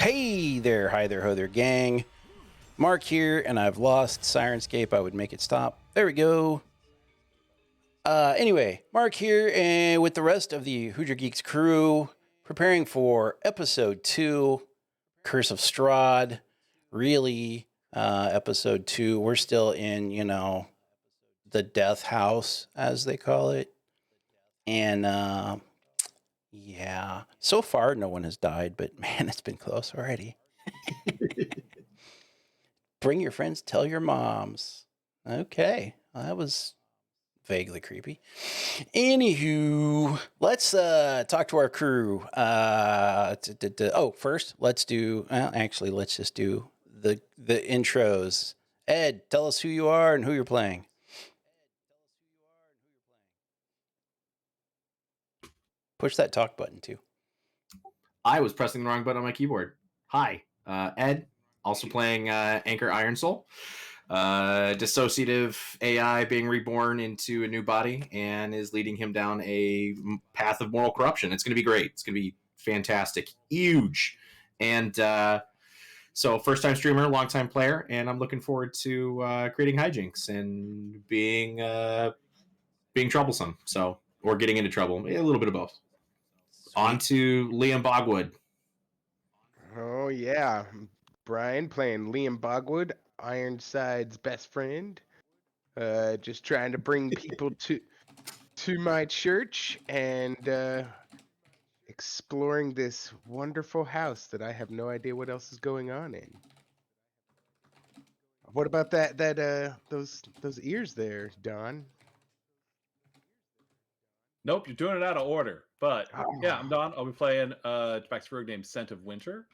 Hey there, hi there, ho there, gang. Mark here, and I've lost Sirenscape. I would make it stop. There we go. Anyway, Mark here, and with the rest of the Hoosier Geeks crew, preparing for episode 2, Curse of Strahd. Really, episode 2. We're still in, the death house, as they call it. And, yeah, so far no one has died, but man, it's been close already. Bring your friends, tell your moms. Okay, well, that was vaguely creepy. Anywho, let's talk to our crew. First, let's just do the intros. Ed, tell us who you are and who you're playing. Push that talk button too. I was pressing the wrong button on my keyboard. Hi, Ed, also playing Anker Iron Soul. Dissociative AI being reborn into a new body and is leading him down a path of moral corruption. It's going to be great. It's going to be fantastic. Huge. And so first time streamer, long time player, and I'm looking forward to creating hijinks and being troublesome. Or getting into trouble. A little bit of both. Sweet. On to Liam Bogwood. Oh, yeah. Brian playing Liam Bogwood, Ironside's best friend. Just trying to bring people to my church and exploring this wonderful house that I have no idea what else is going on in. What about those ears there, Don? Nope, you're doing it out of order. But yeah, I'm Don. I'll be playing Max Rogue named Scent of Winter,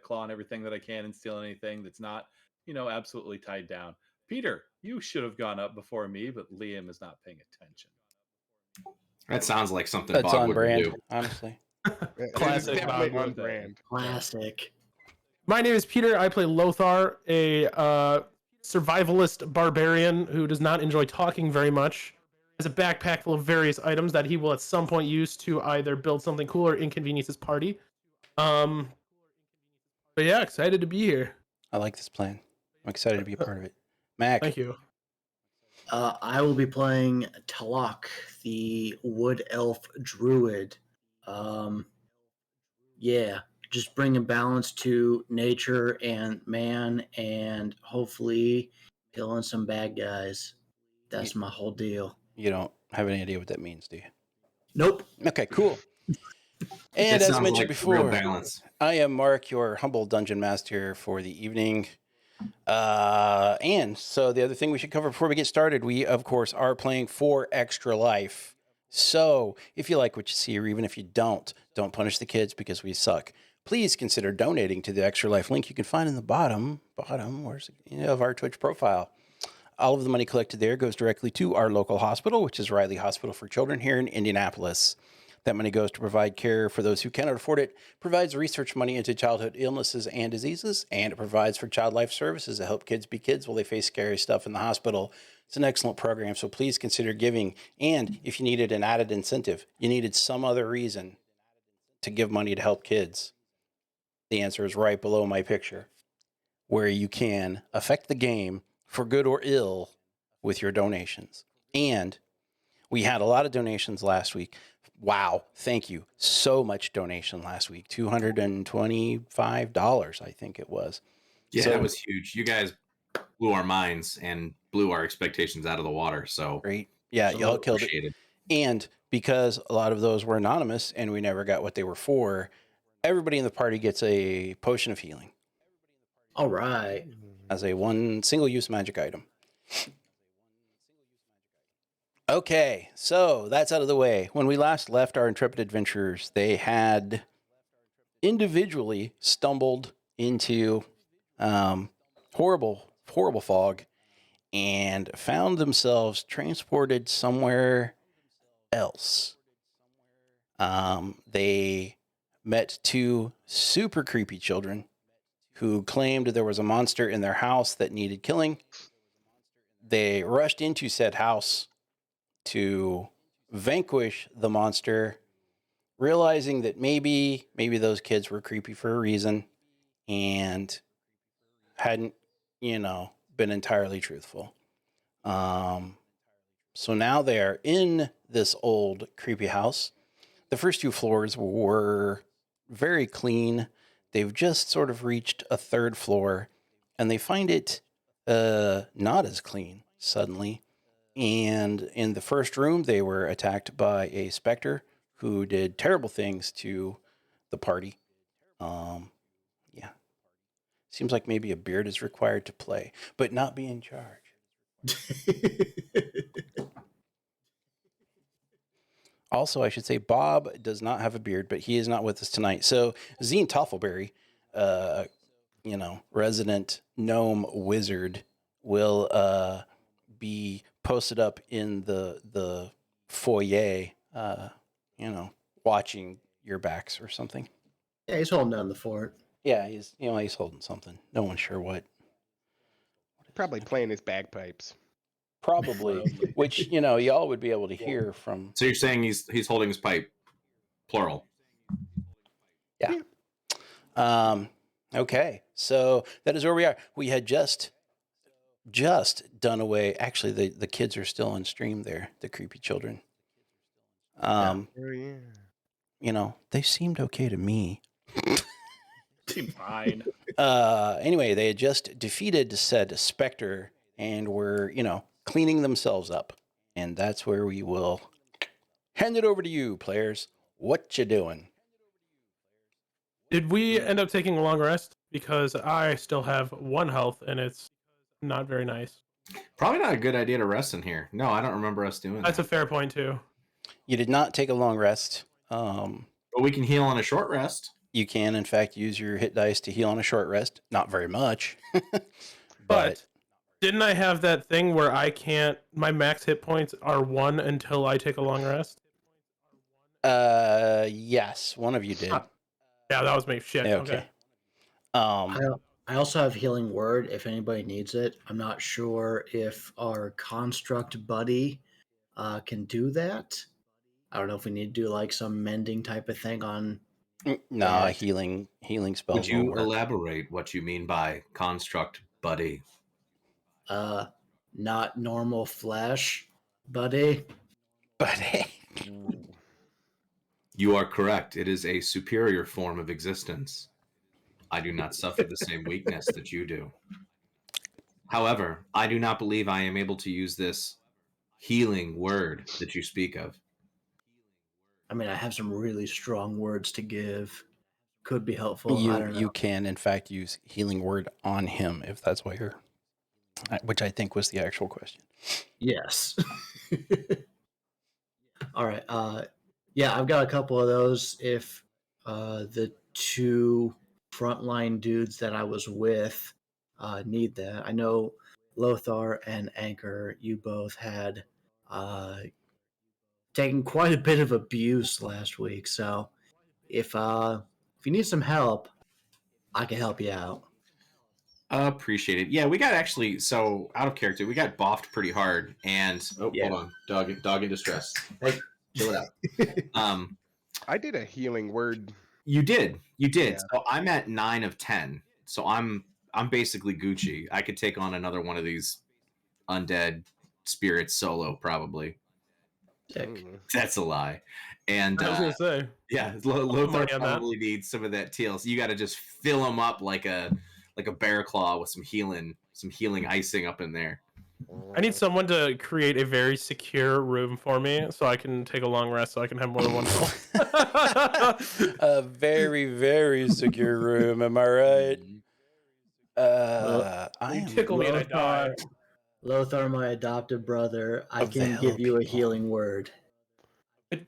clawing everything that I can and stealing anything that's not, absolutely tied down. Peter, you should have gone up before me, but Liam is not paying attention. That sounds like something that's Bob on would brand, do. Honestly. Classic Bob on brand. Classic. My name is Peter. I play Lothar, a survivalist barbarian who does not enjoy talking very much. Has a backpack full of various items that he will at some point use to either build something cool or inconvenience his party. But yeah, excited to be here. I like this plan. I'm excited to be a part of it. Mac. Thank you. I will be playing Teloch, the wood elf druid. Yeah, just bringing balance to nature and man, and hopefully killing some bad guys. That's my whole deal. You don't have any idea what that means, do you? Nope. Okay, cool. And as mentioned before, I am Mark, your humble dungeon master for the evening. And so the other thing we should cover before we get started, we, of course, are playing for Extra Life. So if you like what you see, or even if you don't punish the kids because we suck. Please consider donating to the Extra Life link you can find in the bottom of our Twitch profile. All of the money collected there goes directly to our local hospital, which is Riley Hospital for Children here in Indianapolis. That money goes to provide care for those who cannot afford it, provides research money into childhood illnesses and diseases, and it provides for child life services to help kids be kids while they face scary stuff in the hospital. It's an excellent program, so please consider giving. And if you needed an added incentive, you needed some other reason to give money to help kids, the answer is right below my picture, where you can affect the game for good or ill with your donations. And we had a lot of donations last week. Wow, thank you. So much donation last week. $225, I think it was. Yeah, that was huge. You guys blew our minds and blew our expectations out of the water. So great. Yeah, y'all killed it. And because a lot of those were anonymous and we never got what they were for, everybody in the party gets a potion of healing. All right. As a one single-use magic item. Okay, so that's out of the way. When we last left our intrepid adventurers, they had individually stumbled into horrible fog and found themselves transported somewhere else. They met two super creepy children who claimed there was a monster in their house that needed killing. They rushed into said house to vanquish the monster, realizing that maybe those kids were creepy for a reason, and hadn't, been entirely truthful. So now they're in this old creepy house. The first 2 floors were very clean. They've just sort of reached a 3rd floor, and they find it not as clean suddenly. And in the first room, they were attacked by a specter who did terrible things to the party. Yeah. Seems like maybe a beard is required to play, but not be in charge. Also, I should say Bob does not have a beard, but he is not with us tonight. So Zeen Toffleberry, resident gnome wizard, will be posted up in the foyer, watching your backs or something. Yeah, he's holding down the fort. Yeah, he's holding something. No one's sure what. Probably playing his bagpipes. Probably, which y'all would be able to hear from. So you're saying he's holding his pipe, plural. Yeah. Okay, so that is where we are. We had just done away. Actually, the kids are still on stream there. The creepy children. Oh yeah. They seemed okay to me. Seemed fine. Anyway, they had just defeated said specter and were, cleaning themselves up. And that's where we will hand it over to you, players. What you doing? Did we end up taking a long rest? Because I still have 1 health, and it's not very nice. Probably not a good idea to rest in here. No, I don't remember us doing That's that. a fair point, too. You did not take a long rest. But we can heal on a short rest. You can, in fact, use your hit dice to heal on a short rest. Not very much. But didn't I have that thing where my max hit points are 1 until I take a long rest? Yes, one of you did. Yeah, that was me. Shit. Okay. I also have healing word if anybody needs it. I'm not sure if our construct buddy can do that. I don't know if we need to do like some mending type of thing on. No, healing spells. Would you elaborate what you mean by construct buddy? Not normal flesh, buddy. Buddy. You are correct. It is a superior form of existence. I do not suffer the same weakness that you do. However, I do not believe I am able to use this healing word that you speak of. I mean, I have some really strong words to give. Could be helpful. I don't know. You can, in fact, use healing word on him if that's what you're. Which I think was the actual question. Yes. All right. Yeah, I've got a couple of those. If the 2 frontline dudes that I was with need that, I know Lothar and Anker, you both had taken quite a bit of abuse last week. So if you need some help, I can help you out. Appreciate it. Yeah, we got actually, so out of character, we got boffed pretty hard. And hold on, dog in distress. Hey, chill it out. I did a healing word. You did. Yeah. So I'm at 9 of 10. So I'm basically Gucci. I could take on another one of these undead spirits solo, probably. That's a lie. And I was going to say. yeah, Lothar probably needs some of that TLC. You got to just fill him up like a bear claw with some healing icing up in there. I need someone to create a very secure room for me so I can take a long rest so I can have more than 1 health. A very, very secure room. Am I right? I am tickle me and I die. Lothar, my adopted brother, I can give you a healing word.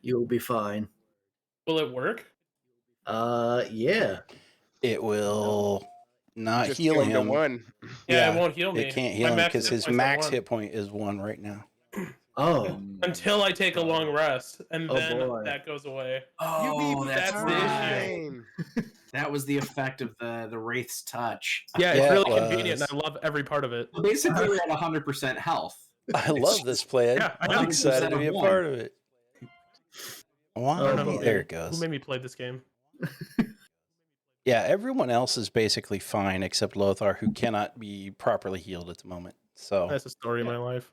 You will be fine. Will it work? Yeah. It will not Just heal give him to him. 1. Yeah, it won't heal me. It can't heal him because his max hit point is 1 right now. Oh. Until I take a long rest, and then boy. that goes away. Oh, that's the issue. That was the effect of the Wraith's touch. Yeah, it's Yeah, really it convenient, was. and I love every part of it. Basically, we're at 100% health. I love this plan. Yeah, I I'm know. excited to be a part of it. Why? Oh, boy. There it Who goes. made me play this game? Yeah, everyone else is basically fine except Lothar, who cannot be properly healed at the moment. So That's the story of my life.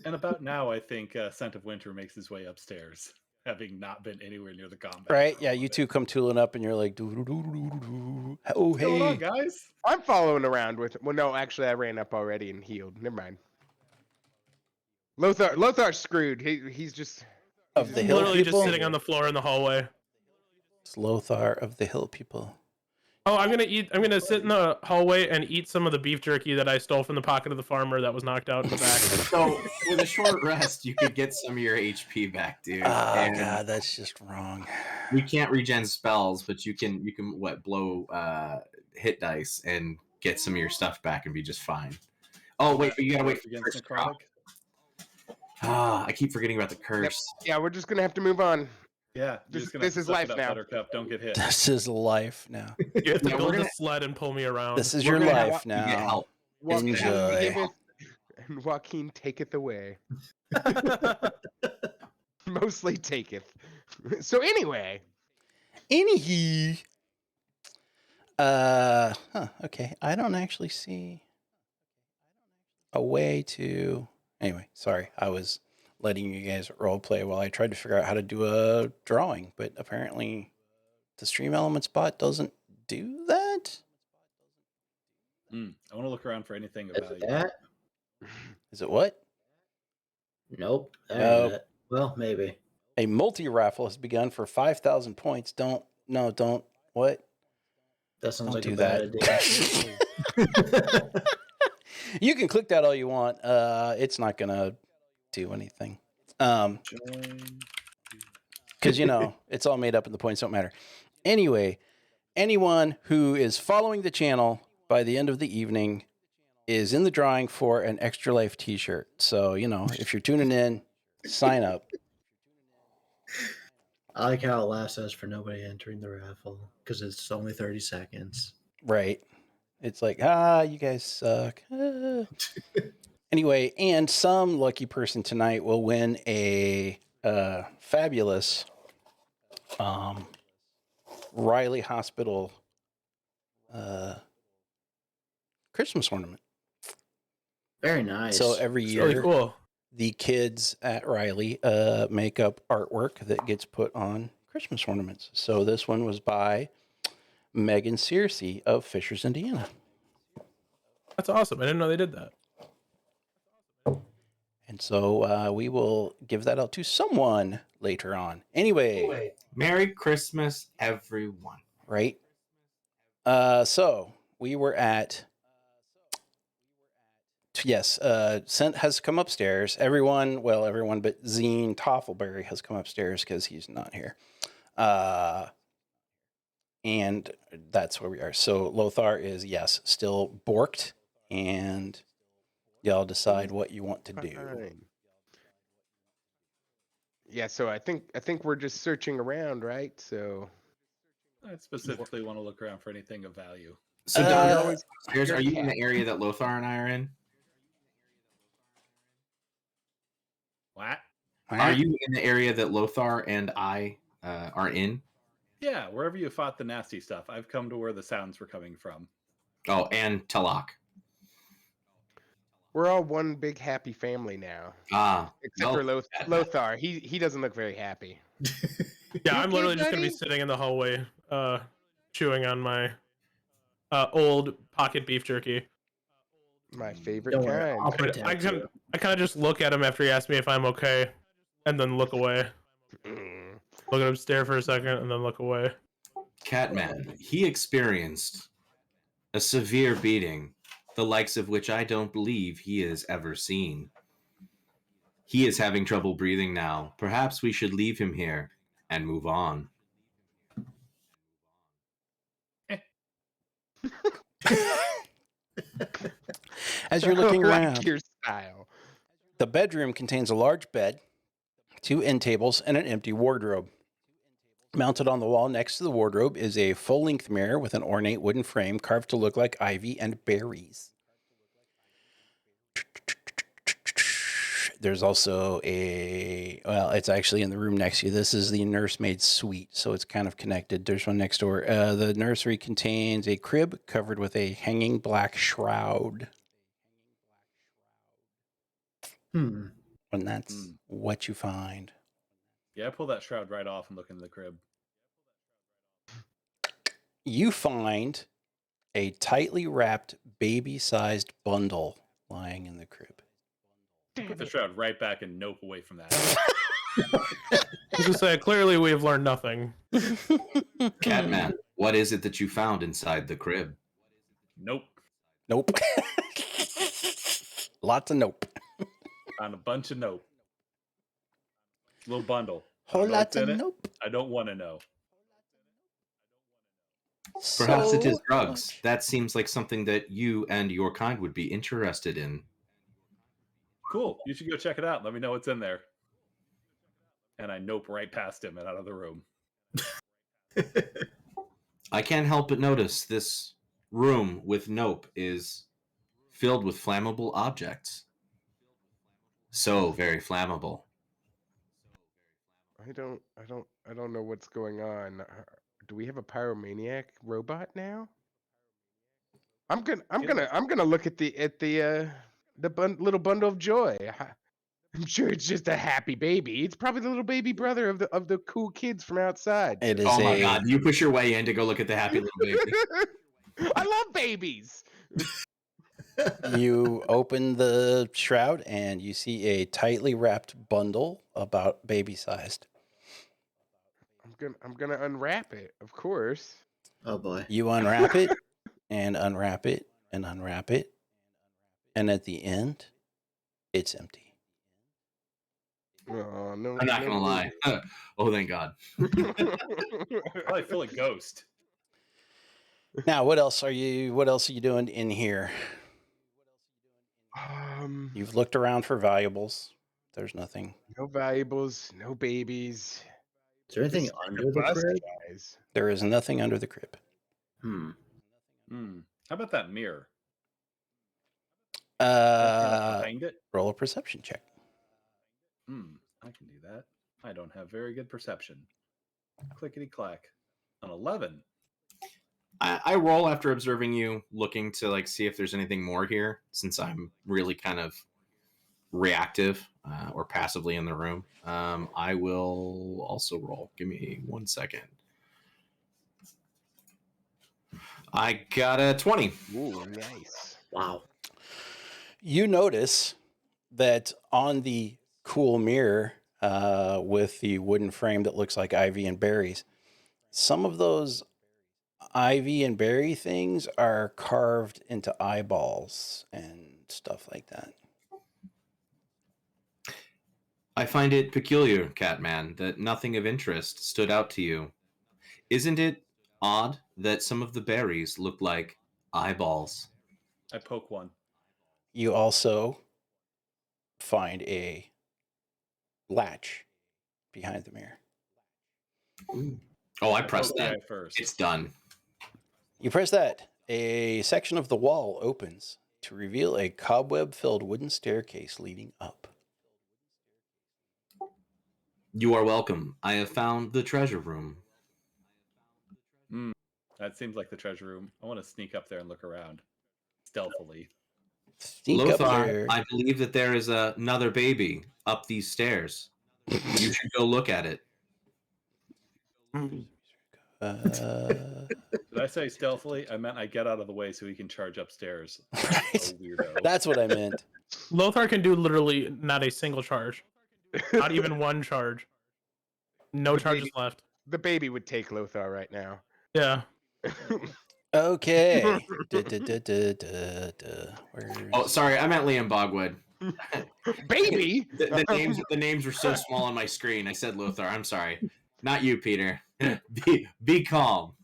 And about now, I think Scent of Winter makes his way upstairs, having not been anywhere near the combat. right, for a yeah, little you bit. two come tooling up, and you're like, doo-doo-doo-doo-doo-doo. Oh, What's going on, hey, guys? I'm following around with. Well, no, actually, I ran up already and healed. Never mind. Lothar's screwed. He's just. of he's the just hill Literally just people. sitting on the floor in the hallway. It's Lothar of the hill people. Oh, I'm gonna sit in the hallway and eat some of the beef jerky that I stole from the pocket of the farmer that was knocked out in the back. So with a short rest, you could get some of your HP back, dude. Ah, And God, that's just wrong. you can't regen spells, but you can blow hit dice and get some of your stuff back and be just fine. Oh wait, but you gotta wait for the against curse to drop. necrotic. I keep forgetting about the curse. Yeah, we're just gonna have to move on. Yeah, you're This- just gonna have this to is suck life it up, now. Buttercup. Don't get hit. This is life now. You have to Yeah, we're build a gonna- sled and pull me around. This is We're your gonna have life to get now. help. Joaquin Enjoy. giveth, and Joaquin taketh away. Mostly taketh. So anyway, Anyhee. Okay. I don't actually see a way to. Anyway, sorry. I was letting you guys role play while I tried to figure out how to do a drawing, but apparently the Stream Elements bot doesn't do that. I want to look around for anything of Is value. it that? Is it what? Nope. That Nope. ain't it. Well, maybe. A multi-raffle has begun for 5,000 points. Don't. What? That sounds Don't like a do bad that. idea. You can click that all you want. It's not gonna do anything. Join. Because it's all made up and the points don't matter. Anyway, anyone who is following the channel by the end of the evening is in the drawing for an Extra Life t-shirt. So, if you're tuning in, sign up. I like how it last says for nobody entering the raffle because it's only 30 seconds. Right. It's like, you guys suck. Anyway, and some lucky person tonight will win a fabulous Riley Hospital Christmas ornament. Very nice. So every It's year, really cool. the kids at Riley make up artwork that gets put on Christmas ornaments. So this one was by Megan Searcy of Fishers, Indiana. That's awesome. I didn't know they did that. And so we will give that out to someone later on. Anyway, Merry Christmas, everyone. right? So we were at. Yes, Scent has come upstairs. Everyone but Zeen Toffelberry has come upstairs because he's not here. And that's where we are. So Lothar is, yes, still borked, and y'all decide what you want to do. fine. Yeah, so I think we're just searching around, right? So I specifically want to look around for anything of value. So, Don, Uh, always upstairs. Are you in the area that Lothar and I are in? What? Are you in the area that Lothar and I are in? Yeah, wherever you fought the nasty stuff, I've come to where the sounds were coming from. Oh, and Teloch. we're all one big happy family now, except for Lothar. He doesn't look very happy. Yeah, I'm You literally okay, just gonna be buddy? sitting in the hallway, chewing on my old pocket beef jerky. My favorite Don't worry, kind. I'll protect you. I kind of just look at him after he asks me if I'm okay, and then look away. Mm. Look at him, stare for a second, and then look away. Catman. He experienced a severe beating, the likes of which I don't believe he has ever seen. He is having trouble breathing now. Perhaps we should leave him here and move on. As you're looking Like around, your style. the bedroom contains a large bed, 2 end tables, and an empty wardrobe. Mounted on the wall next to the wardrobe is a full-length mirror with an ornate wooden frame carved to look like ivy and berries. There's also it's actually in the room next to you. This is the nursemaid's suite, so it's kind of connected. There's one next door. The nursery contains a crib covered with a hanging black shroud. Hmm. And that's what you find. Yeah, pull that shroud right off and look in the crib. You find a tightly wrapped, baby-sized bundle lying in the crib. Put the shroud right back and nope away from that. I was gonna say, clearly we have learned nothing. Catman, what is it that you found inside the crib? Nope. Nope. Lots of nope. Found a bunch of nope. Little bundle. Whole Don't know lots what's of in it. nope. I don't want to know. Perhaps it is So drugs. much. That seems like something that you and your kind would be interested in. Cool. You should go check it out. Let me know what's in there. And I nope right past him and out of the room. I can't help but notice this room with nope is filled with flammable objects. So very flammable. I don't know what's going on. Do we have a pyromaniac robot now? I'm gonna look at the little bundle of joy. I'm sure it's just a happy baby. It's probably the little baby brother of the cool kids from outside. It is Oh my god, you push your way in to go look at the happy little baby. I love babies. You open the shroud and you see a tightly wrapped bundle about baby-sized. I'm gonna unwrap it, of course. Oh boy. You unwrap it and unwrap it and unwrap it. And at the end, it's empty. Oh no! I'm not gonna lie. Oh, thank God. Probably full of ghost. Now, what else are you doing in here? You've looked around for valuables. There's nothing. No valuables, no babies. Is there anything This is under kinda the bust, crib? guys. There is nothing under the crib. Hmm. How about that mirror? Behind it? Roll a perception check. I can do that. I don't have very good perception. Clickety clack. An 11. I roll after observing you, looking to like see if there's anything more here, since I'm really kind of reactive or passively in the room. I will also roll. Give me 1 second. I got a 20. Ooh, nice. Wow. You notice that on the cool mirror with the wooden frame that looks like ivy and berries, some of those ivy and berry things are carved into eyeballs and stuff like that. I find it peculiar, Catman, that nothing of interest stood out to you. Isn't it odd that some of the berries look like eyeballs? I poke one. You also find a latch behind the mirror. Oh, I pressed poke the that. guy first. It's done. You press that. A section of the wall opens to reveal a cobweb-filled wooden staircase leading up. You are welcome. I have found the treasure room. That seems like the treasure room. I want to sneak up there and look around stealthily. Sneak up Lothar, there. I believe that there is another baby up these stairs. You should go look at it. Did I say stealthily? I meant I get out of the way so he can charge upstairs. Right. Oh, weirdo. That's what I meant. Lothar can do literally not a single charge, not even one charge. No The charges baby- left. The baby would take Lothar right now. Yeah. Okay. Where's... Oh, sorry, I meant Liam Bogwood. Baby. The names were so small on my screen. I said Lothar. I'm sorry. Not you, Peter. Be calm.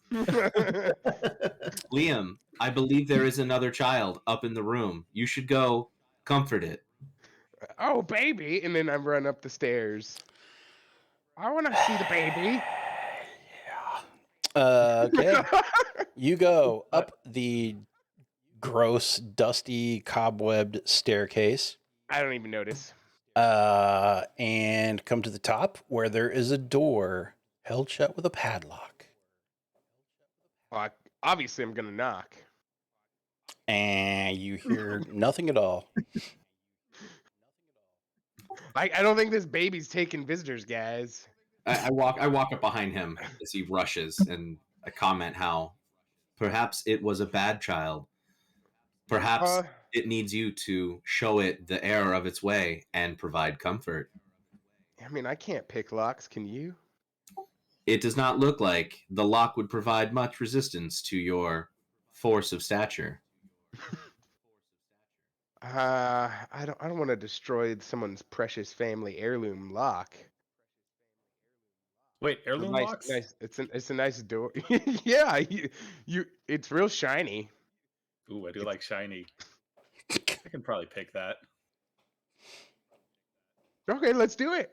Liam, I believe there is another child up in the room. You should go comfort it. Oh, baby! And then I run up the stairs. I want to see the baby. Okay. You go up the gross, dusty, cobwebbed staircase. I don't even notice. And come to the top where there is a door held shut with a padlock. Obviously, I'm gonna knock. And you hear nothing at all. I don't think this baby's taking visitors, guys. I walk up behind him as he rushes, and I comment how perhaps it was a bad child. Perhaps it needs you to show it the error of its way and provide comfort. I mean, I can't pick locks. Can you? It does not look like the lock would provide much resistance to your force of stature. I don't want to destroy someone's precious family heirloom lock. Wait, heirloom locks? Nice. It's a nice door. Yeah, it's real shiny. Ooh, I do like shiny. I can probably pick that. Okay, let's do it.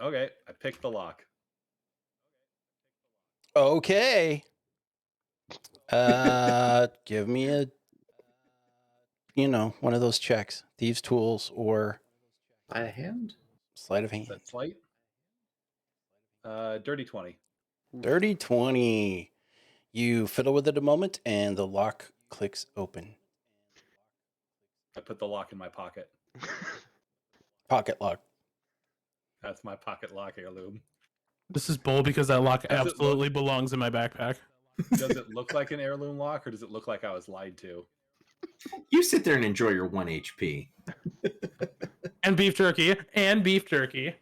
Okay, I picked the lock. Okay. Give me a, one of those checks. Thieves' tools or By a hand? sleight of Is hand. that slight? Dirty 20. Dirty 20. You fiddle with it a moment and the lock clicks open. I put the lock in my pocket. Pocket lock. That's my pocket lock heirloom. This is bull because that lock Does it absolutely belongs in my backpack. Does it look like an heirloom lock, or does it look like I was lied to? You sit there and enjoy your 1 HP. And beef jerky. And beef jerky.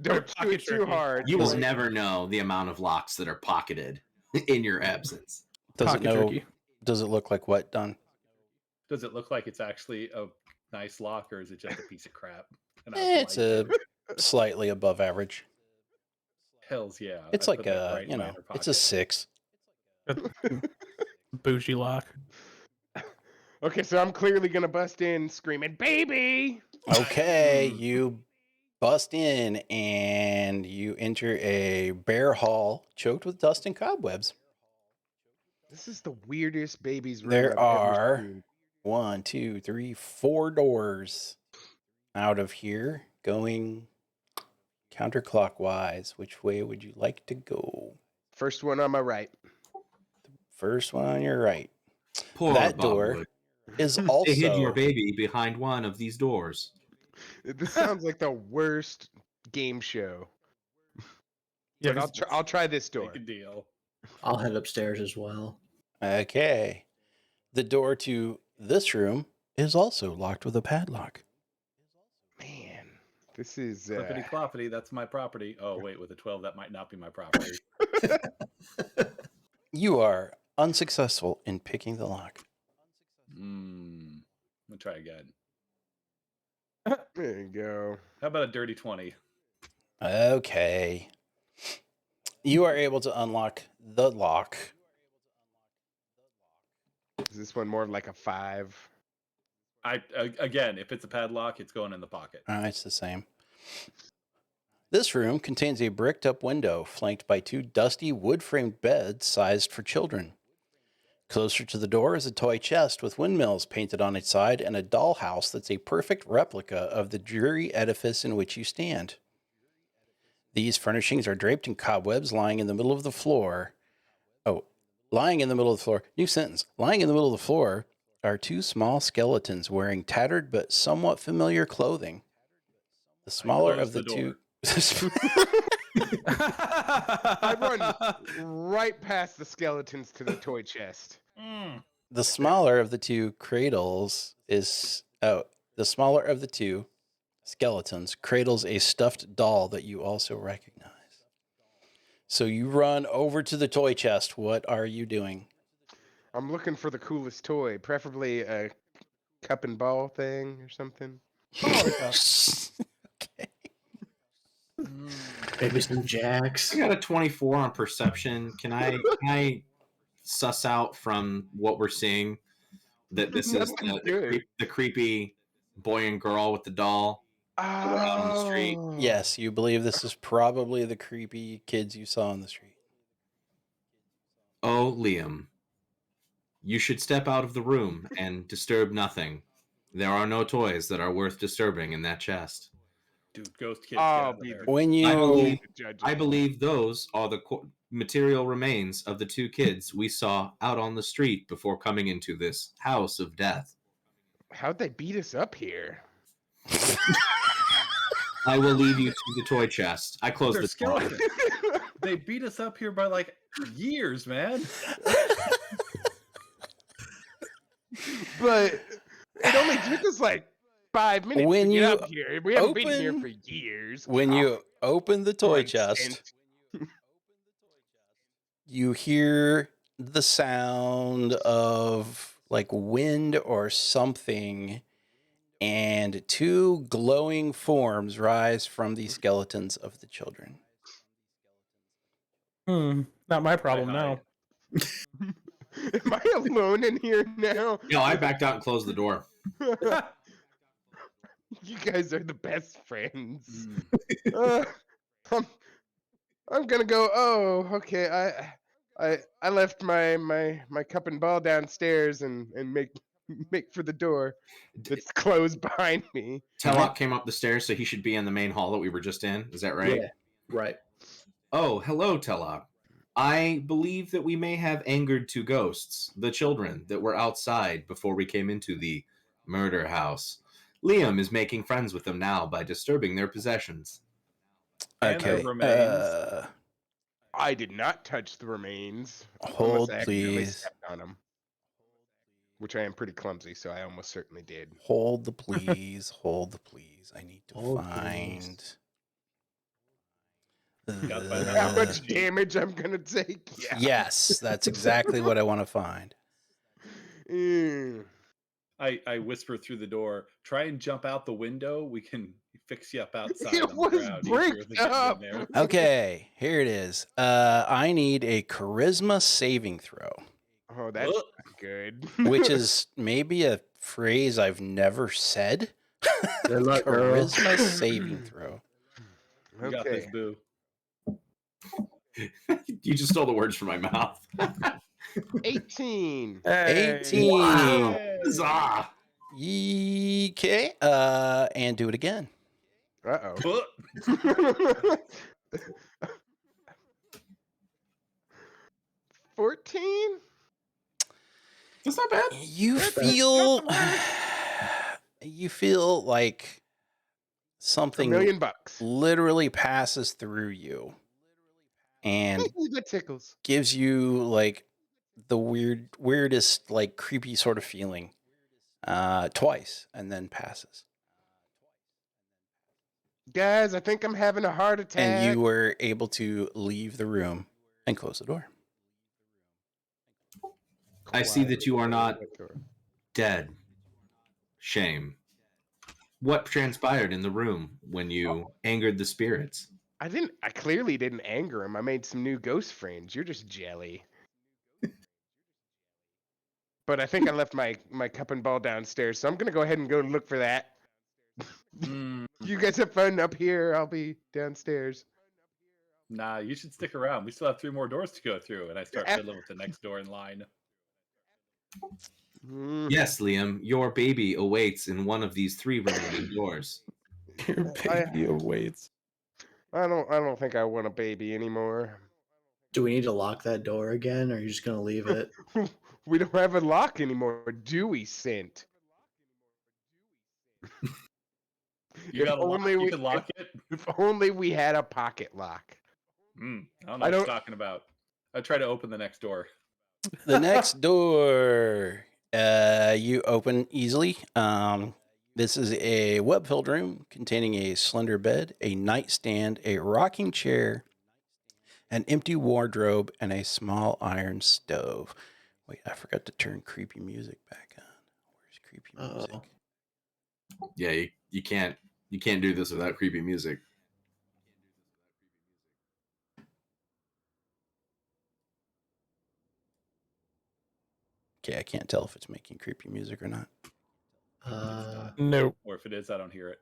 Don't chew pocket it too jerky. hard. You will boy. never know the amount of locks that are pocketed in your absence. Pocket jerky. Does it look like what, Don? Does it look like it's actually a nice lock, or is it just a piece of crap? And It's lied to? slightly above average. Hells yeah. It's I like put that a, right in my inner it's a pocket. 6. Bougie lock. Okay, so I'm clearly gonna bust in screaming, "Baby!" Okay, you bust in and you enter a bare hall choked with dust and cobwebs. This is the weirdest baby's room There I've are ever seen. 1, 2, 3, 4 doors out of here going counterclockwise. Which way would you like to go? First one on my right. First one on your right. Poor That Bob door Wood. is They hid your also baby behind one of these doors. This sounds like the worst game show. Yeah, But I'll try this door. Make a deal. I'll head upstairs as well. okay. The door to this room is also locked with a padlock. Man, this is Clippity cloppity, that's my property. Oh wait, with a 12, that might not be my property. You are unsuccessful in picking the lock. Let me try again. There you go. How about a dirty 20? Okay. You are able to unlock the lock. Is this one more like a 5? Again, if it's a padlock, it's going in the pocket. It's the same. This room contains a bricked up window flanked by 2 dusty wood framed beds sized for children. Closer to the door is a toy chest with windmills painted on its side and a dollhouse that's a perfect replica of the dreary edifice in which you stand. These furnishings are draped in cobwebs lying in the middle of the floor. Lying in the middle of the floor. New sentence. Lying in the middle of the floor are 2 small skeletons wearing tattered but somewhat familiar clothing. The smaller of the two. I run right past the skeletons to the toy chest. The smaller of the 2 cradles is. The smaller of the 2 skeletons cradles a stuffed doll that you also recognize. So you run over to the toy chest. What are you doing? I'm looking for the coolest toy, preferably a cup and ball thing or something. Okay. Maybe some jacks. I got a 24 on perception. Can I suss out from what we're seeing that this is the creepy boy and girl with the doll out on the street? Yes, you believe this is probably the creepy kids you saw on the street. Oh, Liam, you should step out of the room and disturb nothing. There are no toys that are worth disturbing in that chest. Dude, ghost kids, get I'll out of be there. the When I you believe, judge. I believe those are the material remains of the two kids we saw out on the street before coming into this house of death. How'd they beat us up here? I will leave you to the toy chest. I close They're the door. skeletons. They beat us up here by like years, man. But it only took us like 5 minutes When to get you up here. We haven't been here open- for years. when you open the toy Common chest, sense. you hear the sound of like wind or something, and two glowing forms rise from the skeletons of the children. Not my problem I now. hide. Am I alone in here now? No, I backed out and closed the door. You guys are the best friends. Mm. I'm gonna go. Oh, okay. I left my cup and ball downstairs and make for the door that's closed behind me. Teloch came up the stairs, so he should be in the main hall that we were just in. Is that right? Yeah, right. Oh, hello, Teloch. I believe that we may have angered two ghosts, the children that were outside before we came into the murder house. Liam is making friends with them now by disturbing their possessions. And the Okay. remains. I did not touch the remains. Hold, unless I accidentally please. stepped on them, which I am pretty clumsy, so I almost certainly did. Hold the please. Hold the please. I need to Hold, find. Gotta find that How number much sheet. damage I'm gonna take? Yeah. Yes, that's exactly what I want to find. Mm. I whisper through the door, try and jump out the window. We can fix you up outside It on the was ground. Easier bricked than getting up. in there. Okay, here it is. I need a charisma saving throw, Oh, that's Ugh. not good. which is maybe a phrase I've never said. Good luck, girl. Charisma saving throw. You got this, okay. boo. You just stole the words from my mouth. 18. 18. Wow. Yay. Huzzah. Okay. And do it again. Uh-oh. Ugh. 14? That's not bad. You That's feel not you feel like A something million bucks. literally passes through you and That tickles. gives you like the weirdest, like creepy sort of feeling twice, and then passes. Guys, I think I'm having a heart attack. And you were able to leave the room and close the door. I see that you are not dead. Shame. What transpired in the room when you angered the spirits? I clearly didn't anger him. I made some new ghost friends. You're just jelly. But I think I left my cup and ball downstairs, so I'm gonna go ahead and go look for that. Mm, You guys have fun up here. I'll be downstairs. nah, you should stick around. We still have 3 more doors to go through, and I start fiddling with the next door in line. Mm, Yes, Liam, your baby awaits in one of these 3 remaining doors. Your baby awaits. I don't think I want a baby anymore. Do we need to lock that door again, or are you just gonna leave it? We don't have a lock anymore, do we, Sint? You If got a lock, only you we- can lock it. If only we had a pocket lock. I don't know I what you're don't- talking about. I try to open the next door. The next door you open easily. This is a web-filled room containing a slender bed, a nightstand, a rocking chair, an empty wardrobe, and a small iron stove. Wait, I forgot to turn creepy music back on. Where's creepy music? Uh-oh. Yeah, you can't do this without creepy music. Okay, I can't tell if it's making creepy music or not. Nope. Or if it is, I don't hear it.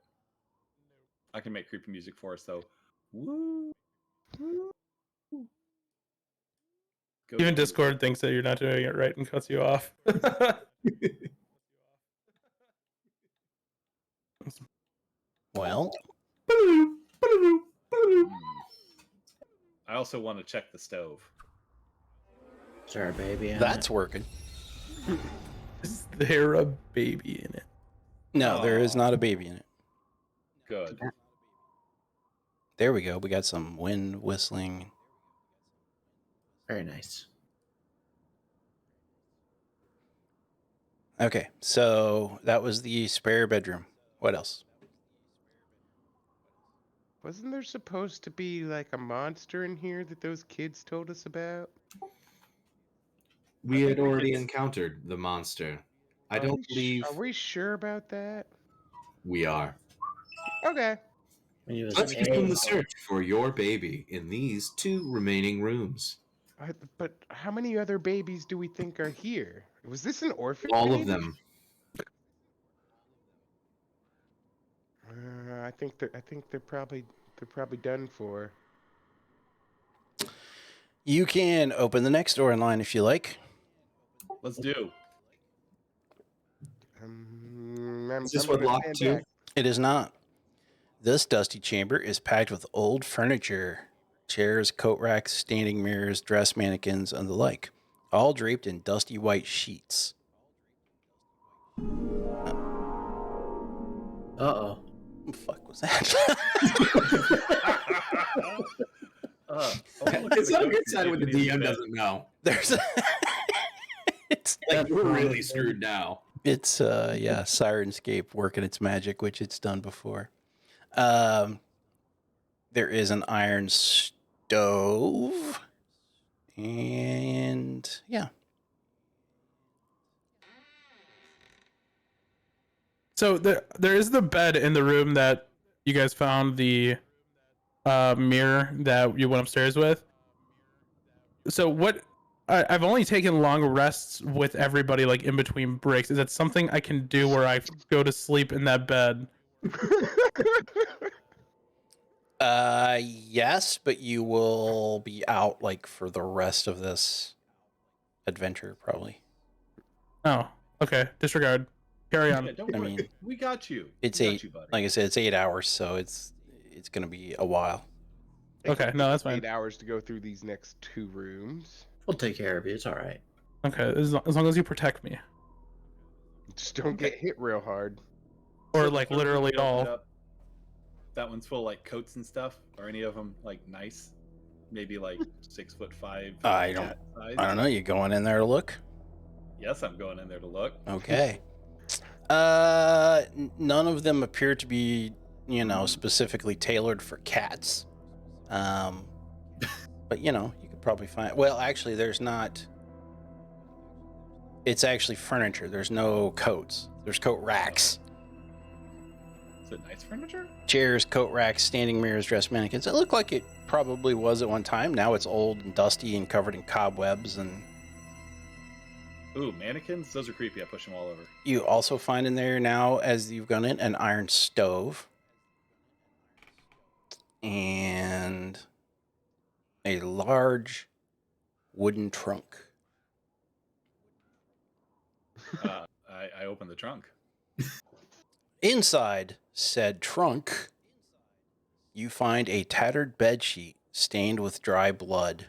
I can make creepy music for us, though. Woo. Go Even to- Discord thinks that you're not doing it right and cuts you off. Well, I also want to check the stove. Is there a baby in that's it? working. Is there a baby in it? No, there is Aw. not a baby in it. Good. There we go. We got some wind whistling. Very nice. Okay, so that was the spare bedroom. What else? Wasn't there supposed to be like a monster in here that those kids told us about? We I had think the already kids- encountered the monster. I Are don't we believe Are we sure about that? we are. Okay. When he was Let's eight, begin the search for your baby in these 2 remaining rooms. But how many other babies do we think are here? Was this an orphanage? All of them. I think they're probably done for. You can open the next door in line if you like. Let's do. Is this I'm one gonna locked stand too? back. It is not. This dusty chamber is packed with old furniture, chairs, coat racks, standing mirrors, dress mannequins, and the like, all draped in dusty white sheets. Uh-oh. What the fuck was that? It's on a good side when the DM doesn't know. There's it's Like, we're really That's screwed now. it's yeah, Sirenscape working its magic, which it's done before. There is an iron stove. And yeah. So there is the bed in the room that you guys found the mirror that you went upstairs with. So what? I've only taken long rests with everybody, like in between breaks. Is that something I can do where I go to sleep in that bed? Yes, but you will be out like for the rest of this adventure, probably. Oh, okay. Disregard. Carry on. Yeah, don't I worry. mean, We got you. it's We got 8. you, buddy. Like I said, it's 8 hours, so it's gonna be a while. Okay, no, that's fine. 8 hours to go through these next 2 rooms. We'll take care of you. It's all right. Okay, as long as you protect me, Just don't get hit real hard. or So like the third literally room we opened all. up, that one's full of like coats and stuff. Are any of them like nice? Maybe like 6'5". I cat size? don't know. You going in there to look? Yes, I'm going in there to look. Okay. None of them appear to be, specifically tailored for cats. But you could probably find. Well, actually, there's not. It's actually furniture. There's no coats. There's coat racks, Is it nice furniture? chairs, coat racks, standing mirrors, dress mannequins. It looked like it probably was at one time. Now it's old and dusty and covered in cobwebs. And Ooh, mannequins? Those are creepy. I push them all over. you also find in there now, as you've gone in, an iron stove and a large wooden trunk. I opened the trunk. Inside said trunk, you find a tattered bedsheet stained with dry blood,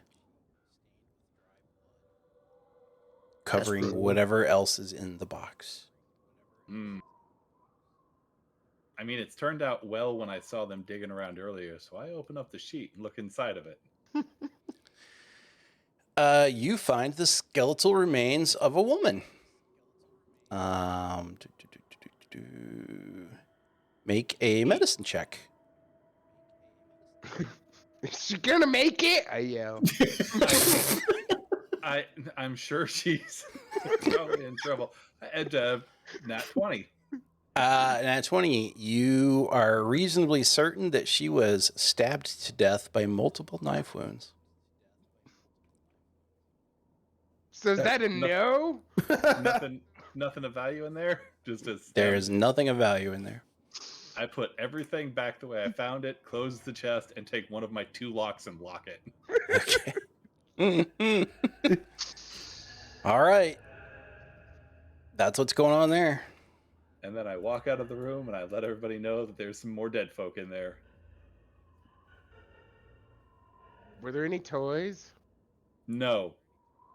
covering brutal. whatever else is in the box. I mean, it's turned out well when I saw them digging around earlier, so I open up the sheet and look inside of it. You find the skeletal remains of a woman. Make a medicine check. Is she gonna make it? I yell. I'm sure she's probably in trouble. And nat 20. Nat 20, you are reasonably certain that she was stabbed to death by multiple knife wounds. So is that a no? Nothing of value in there. Just as There is nothing of value in there. I put everything back the way I found it, close the chest, and take one of my 2 locks and lock it. Okay. All right. That's what's going on there. And then I walk out of the room and I let everybody know that there's some more dead folk in there. Were there any toys? No.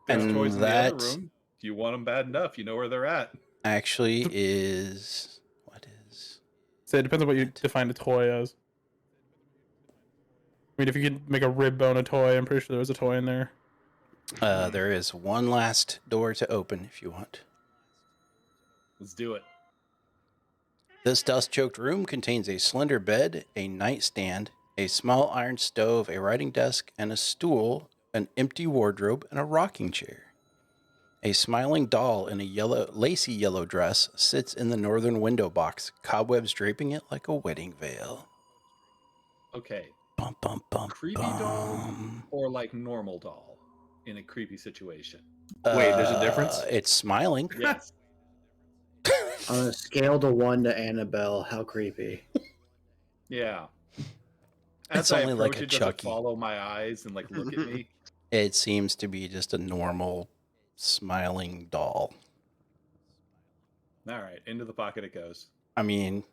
There's And toys in the other that room. Do you want them bad enough? You know where they're at. actually is what is So it depends on what you define a toy as. I mean, if you could make a rib bone a toy, I'm pretty sure there was a toy in there. there is one last door to open if you want. Let's do it. This dust-choked room contains a slender bed, a nightstand, a small iron stove, a writing desk, and a stool, an empty wardrobe, and a rocking chair. A smiling doll in a lacy yellow dress sits in the northern window box, cobwebs draping it like a wedding veil. Okay. Bum, bum, bum, Creepy doll or like normal doll in a creepy situation? Wait, there's a difference? It's smiling. Yes. On a scale to 1 to Annabelle, how creepy. Yeah. It's As I only like approach a it, does it Chucky. follow my eyes and like look at me? It seems to be just a normal smiling doll. All right, into the pocket it goes. I mean,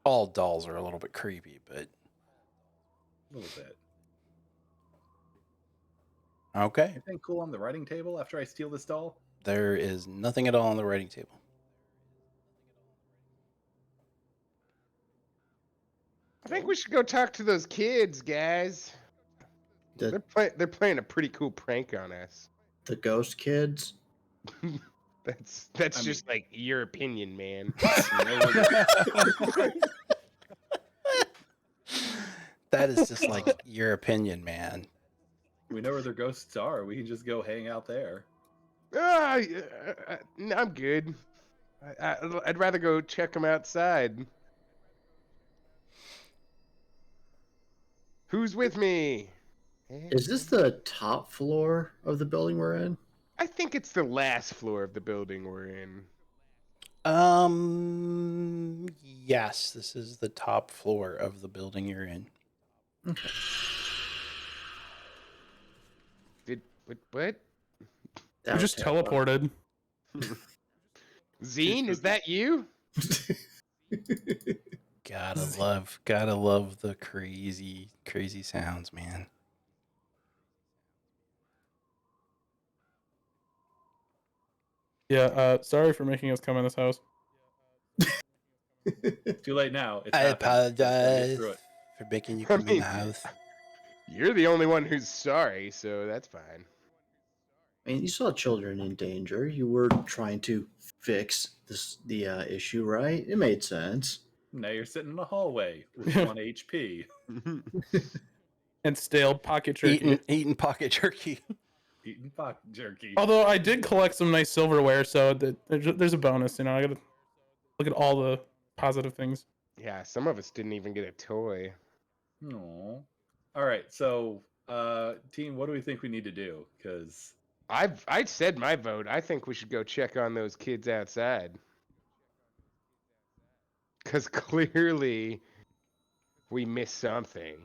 all dolls are a little bit creepy, but A little bit. okay. Anything cool on the writing table after I steal this doll? There is nothing at all on the writing table. I think we should go talk to those kids, guys. The They're playing a pretty cool prank on us. the ghost kids. That's I just like your opinion, man. You know where That is just like your opinion, man. we know where their ghosts are. We can just go hang out there. I'm good. I'd rather go check them outside. Who's with me? Is this the top floor of the building we're in? I think it's the last floor of the building we're in. Yes, this is the top floor of the building you're in. Okay. What? That You was just terrible. teleported. Zeen, is that you? Gotta love the crazy sounds, man. Yeah, sorry for making us come in this house. Too late now. It's I happened. Gotta get apologize through it. for making you I come in mean- the house. You're the only one who's sorry, so that's fine. I mean, you saw children in danger. You were trying to fix the issue, right? It made sense. Now you're sitting in a hallway with 1 HP. And stale pocket jerky. Eating pocket jerky. Eating pocket jerky. Although I did collect some nice silverware, so there's a bonus. You know, I gotta look at all the positive things. Yeah, some of us didn't even get a toy. Aw. All right, so team, what do we think we need to do? Because I said my vote. I think we should go check on those kids outside. Because clearly we missed something.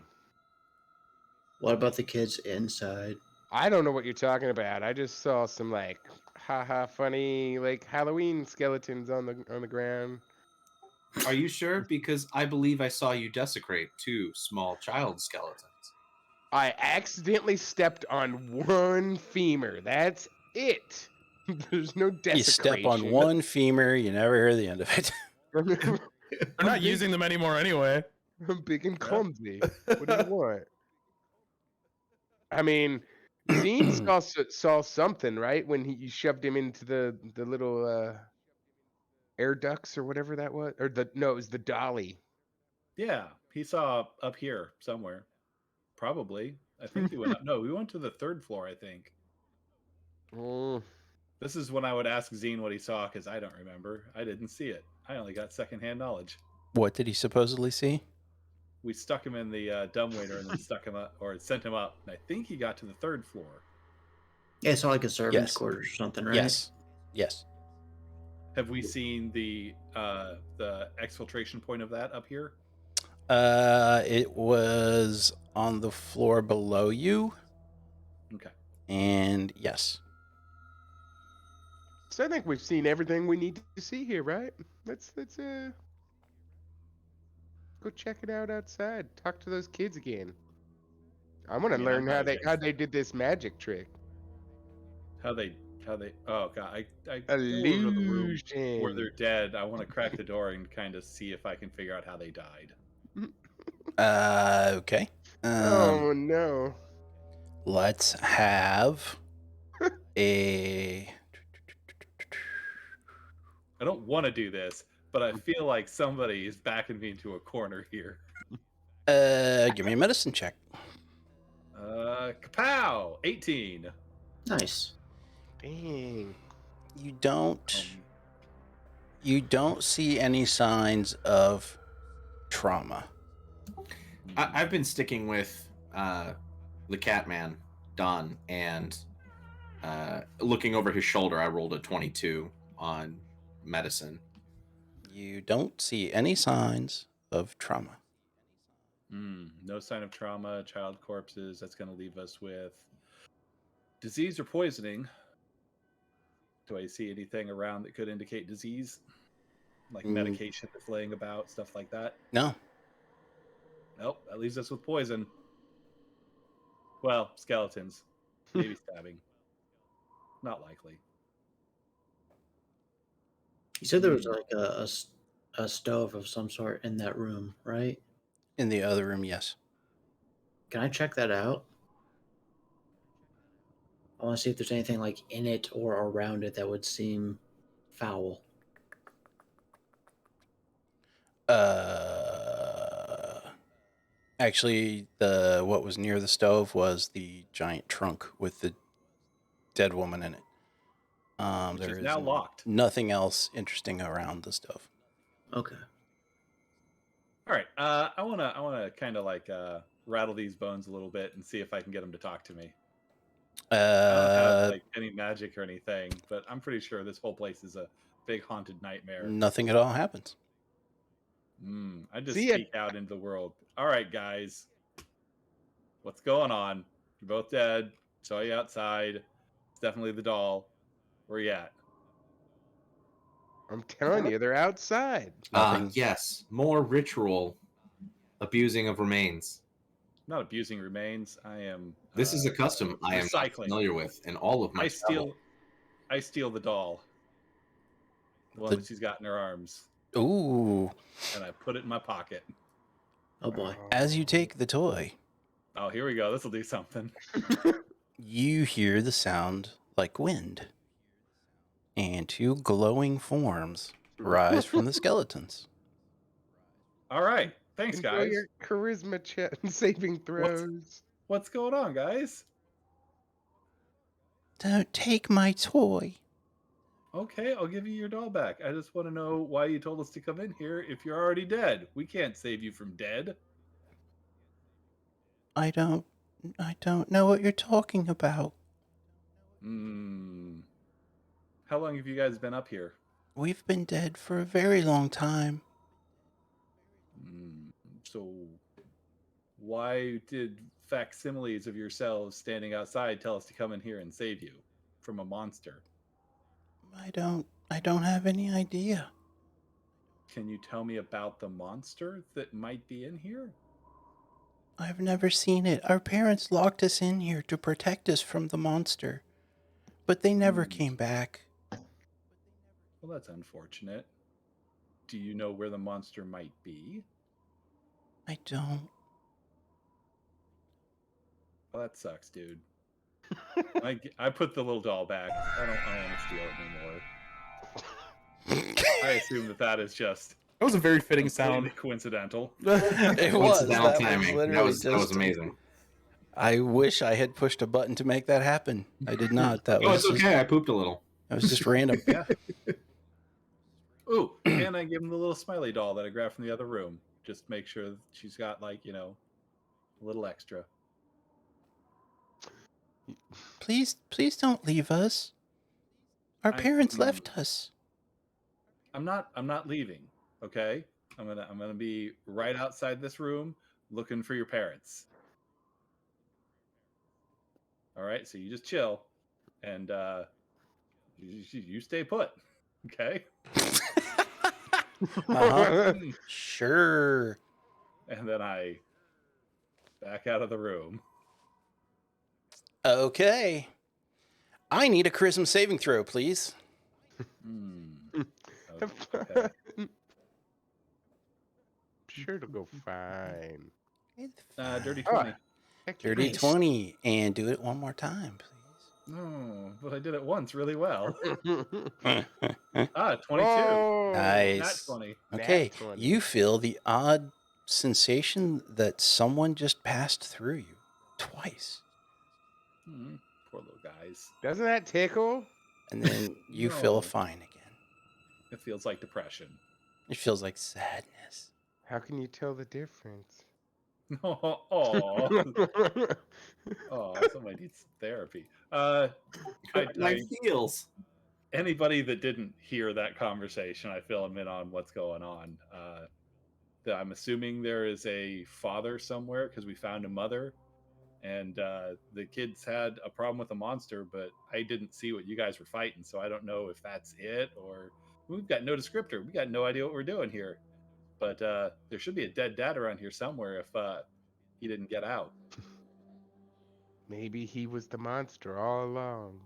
What about the kids inside? I don't know what you're talking about. I just saw some like haha funny like Halloween skeletons on the ground. Are you sure? Because I believe I saw you desecrate 2 small child skeletons. I accidentally stepped on one femur. That's it. There's no desecration. You step on one femur, you never hear the end of it. They're not using them anymore anyway. I'm big and clumsy. What do you want? I mean, Zeen saw something, right? When he shoved him into the little air ducts or whatever that was. Or it was the dolly. yeah, he saw up here somewhere. Probably. I think we went up. No, we went to the 3rd floor, I think. Mm. This is when I would ask Zeen what he saw because I don't remember. I didn't see it. I only got secondhand knowledge. What did he supposedly see? We stuck him in the dumbwaiter and then stuck him up, or sent him up. And I think he got to the 3rd floor. Yeah, it's not like a servant's Yes. quarters or something, right? Yes. Have we seen the exfiltration point of that up here? It was on the floor below you. Okay. And yes. So I think we've seen everything we need to see here, right? Let's go check it out outside. Talk to those kids again. I want to mean, learn I'm not how against they did this magic trick. how they oh god, I go over to the room where Illusion. they're dead. I want to crack the door and kind of see if I can figure out how they died. Okay. Oh no. Let's have a. I don't want to do this, but I feel like somebody is backing me into a corner here. Give me a medicine check. Kapow! 18. Nice. Dang. You don't see any signs of trauma. I've been sticking with the Catman, Don, and looking over his shoulder. I rolled a 22 on medicine. You don't see any signs of trauma. No sign of trauma, child corpses. That's going to leave us with disease or poisoning. Do I see anything around that could indicate disease? Like medication that's laying about, stuff like that? No. Nope, that leaves us with poison. Well, skeletons. Maybe stabbing. Not likely. You said there was like a stove of some sort in that room, right? In the other room, yes. Can I check that out? I want to see if there's anything like in it or around it that would seem foul. Actually, what was near the stove was the giant trunk with the dead woman in it. Which There is is now locked. nothing else interesting around the stove. Okay. All right. I wanna kind of like rattle these bones a little bit and see if I can get them to talk to me. I don't have like any magic or anything, but I'm pretty sure this whole place is a big haunted nightmare. Nothing at all happens. I just See ya. speak out into the world. All right, guys, what's going on? You're both dead. Saw you outside. It's definitely the doll. Where you at? I'm telling you, they're outside. Nothing. Yes, more ritual abusing of remains. I'm not abusing remains. I am. This is a custom I am not recycling. familiar with in all of my travel. I steal the doll, the one that she's got in her arms, Ooh. and I put it in my pocket. Oh boy. As you take the toy, Oh, here we go. This will do something. you hear the sound like wind, and two glowing forms rise from the skeletons. All right. Thanks, Enjoy guys. your charisma saving throws. What's going on, guys? Don't take my toy. Okay, I'll give you your doll back. I just want to know why you told us to come in here if you're already dead. We can't save you from dead. I don't know what you're talking about. How long have you guys been up here? We've been dead for a very long time. So why did facsimiles of yourselves standing outside tell us to come in here and save you from a monster? I don't have any idea. Can you tell me about the monster that might be in here? I've never seen it. Our parents locked us in here to protect us from the monster, but they never came back. Well, that's unfortunate. Do you know where the monster might be? I don't. Well, that sucks, dude. I put the little doll back. I don't want to steal it anymore. I assume that is just That was a very fitting completely sound. coincidental. It was. Coincidental timing. That was amazing. I wish I had pushed a button to make that happen. I did not. That Oh, was it's okay. I pooped a little. That was just random. Yeah. Ooh, and I give him the little smiley doll that I grabbed from the other room. Just make sure that she's got like, a little extra. Please don't leave us. Our parents left us. I'm not leaving, okay? I'm gonna be right outside this room looking for your parents. All right, so you just chill and you stay put, okay? Uh-huh. Hmm. Sure. And then I back out of the room. Okay. I need a charisma saving throw, please. Hmm. Okay. Sure, it'll go fine. Dirty Oh, 20. heck yeah. Dirty Nice. 20. And do it one more time, No, but I did it once really well. please. 22. Oh, Nat Nice. 20. Okay. Nat 20. You feel the odd sensation that someone just passed through you twice. Hmm. Poor little guys. Doesn't that tickle? And then you feel No. fine again. It feels like depression. It feels like sadness. How can you tell the difference? Oh, somebody needs therapy. My feels. Anybody that didn't hear that conversation, I fill them in on what's going on. I'm assuming there is a father somewhere because we found a mother, and the kids had a problem with a monster, but I didn't see what you guys were fighting, so I don't know if that's it or we've got no descriptor. We got no idea what we're doing here. But there should be a dead dad around here somewhere if he didn't get out. Maybe he was the monster all along.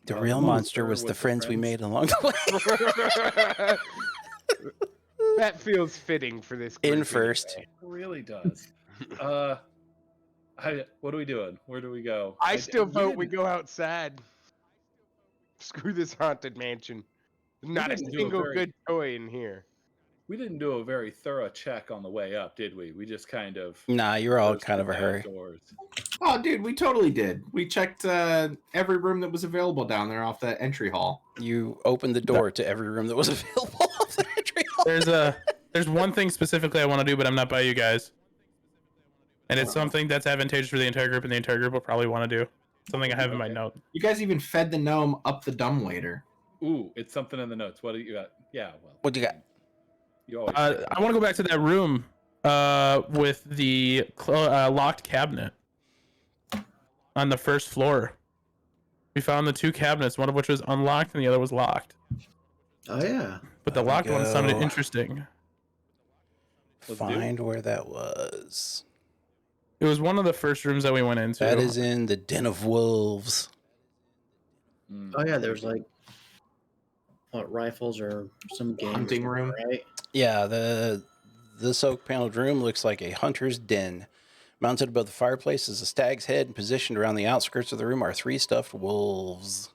The The real monster was the the friends we made along the way. That feels fitting for this In group first. anyway. It really does. What are we doing? Where do we go? I still vote we didn't- go outside. Screw this haunted mansion. Not a didn't do a single very- good toy in here. We didn't do a very thorough check on the way up, did we? We just kind of Nah, you're all bursted kind of a down hurry. doors. Oh, dude, we totally did. We checked every room that was available down there off that entry hall. You opened the door to every room that was available off the entry hall. There's one thing specifically I want to do, but I'm not by you guys. And it's something that's advantageous for the entire group, and the entire group will probably want to do. Something I have in my Okay. note. You guys even fed the gnome up the dumbwaiter. Ooh, it's something in the notes. What do you got? Yeah, well. What do you got? You always I want to go back to that room with the locked cabinet on the first floor. We found the two cabinets, one of which was unlocked and the other was locked. Oh yeah. But the There we locked one sounded go. interesting. Let's do Find where that was. It was one of the first rooms that we went into. That is in the Den of Wolves. Mm. Oh yeah. There's like what rifles or some game Hunting room? right? Yeah, this oak paneled room looks like a hunter's den. Mounted above the fireplace is a stag's head, and positioned around the outskirts of the room are 3 stuffed wolves.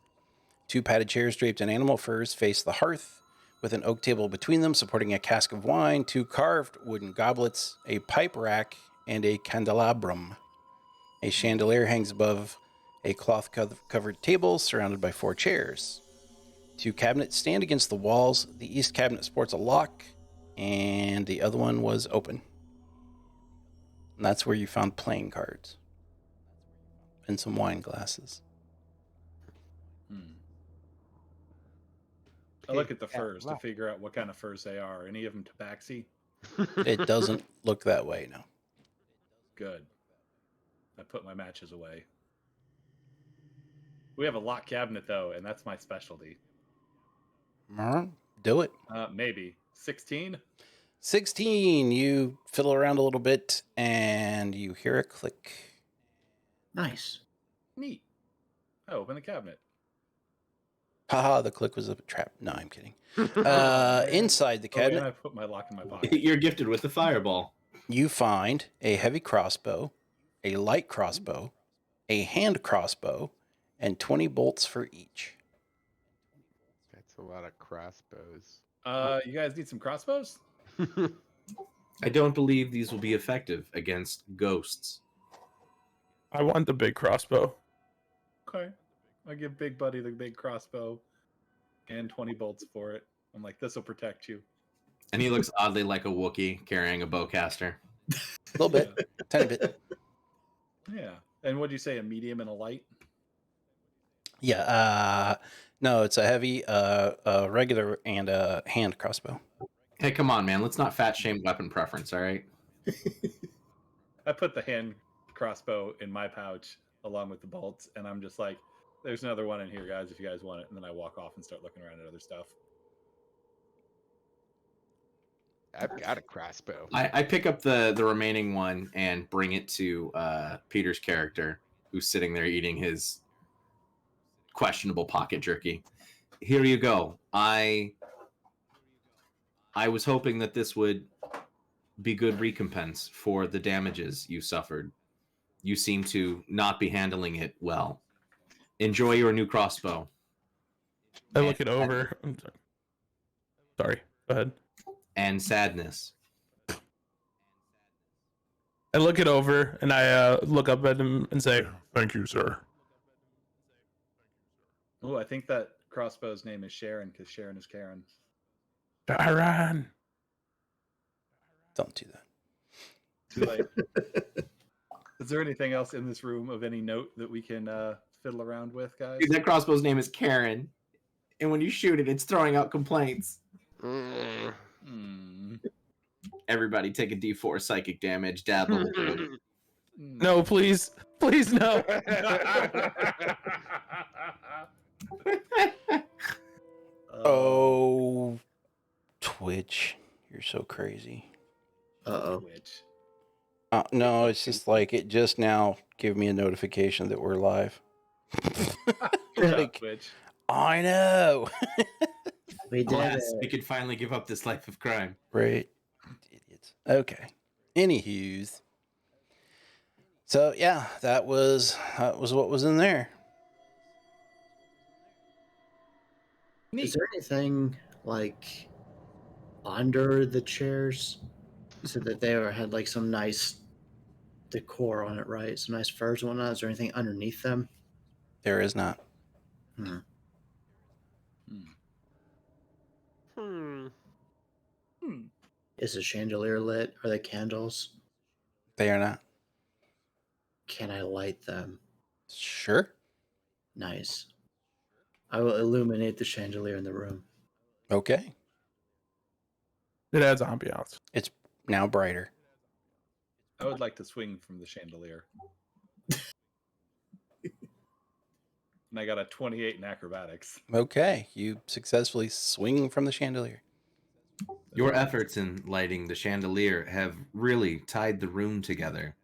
2 padded chairs draped in animal furs face the hearth, with an oak table between them supporting a cask of wine, 2 carved wooden goblets, a pipe rack, and a candelabrum. A chandelier hangs above a cloth-covered table surrounded by 4 chairs. 2 cabinets stand against the walls. The east cabinet sports a lock, and the other one was open. And that's where you found playing cards and some wine glasses. I look at the Yeah, furs to wow. figure out what kind of furs they are. Any of them tabaxi? It doesn't look that way, no. Good. I put my matches away. We have a locked cabinet though, and that's my specialty. Do it. Maybe 16. 16. You fiddle around a little bit, and you hear a click. Nice. Neat. I open the cabinet. Haha, the click was a trap. No, I'm kidding. Inside the Oh, and cabinet, I put my lock in my pocket. You're gifted with the fireball. you find a heavy crossbow, a light crossbow, a hand crossbow, and 20 bolts for each. That's a lot of crossbows. You guys need some crossbows? I don't believe these will be effective against ghosts. I want the big crossbow. Okay. I'll give Big Buddy the big crossbow and 20 bolts for it. I'm like, this will protect you. And he looks oddly like a Wookiee carrying a bowcaster. A little bit, tiny bit. Yeah. And what'd you say, a medium and a light? Yeah, no, it's a heavy, a regular, and a hand crossbow. Hey, come on, man. Let's not fat shame weapon preference, all right? I put the hand crossbow in my pouch along with the bolts, and I'm just like, there's another one in here, guys, if you guys want it. And then I walk off and start looking around at other stuff. I've got a crossbow. I pick up the remaining one and bring it to Peter's character, who's sitting there eating his questionable pocket jerky. Here you go. I was hoping that this would be good recompense for the damages you suffered. You seem to not be handling it well. Enjoy your new crossbow. I look it over. I'm sorry. Go ahead. And sadness. I look it over and I look up at him and say, "Thank you, sir." Oh, I think that crossbow's name is Sharon because Sharon is Karen. Sharon. Don't do that. Too late. Is there anything else in this room of any note that we can fiddle around with, guys? Dude, that crossbow's name is Karen. And when you shoot it, it's throwing out complaints. Everybody take a D4 psychic damage. Dad level 2. No, please. Please, no. Oh, Twitch. You're so crazy. Uh-oh. Twitch. No, it's just like it just now gave me a notification that we're live. Good job, Like, Twitch. I know. We did Alas, we it. could finally give up this life of crime. Right. Idiots. Okay. Anywho's. So yeah, that was what was in there. Is there anything like under the chairs so that they had like some nice decor on it, right? Some nice furs and whatnot. Is there anything underneath them? There is not. Is the chandelier lit? Are they candles? They are not. Can I light them? Sure. Nice. I will illuminate the chandelier in the room. Okay. It adds ambiance. It's now brighter. I would like to swing from the chandelier. And I got a 28 in acrobatics. Okay. You successfully swing from the chandelier. Your efforts in lighting the chandelier have really tied the room together.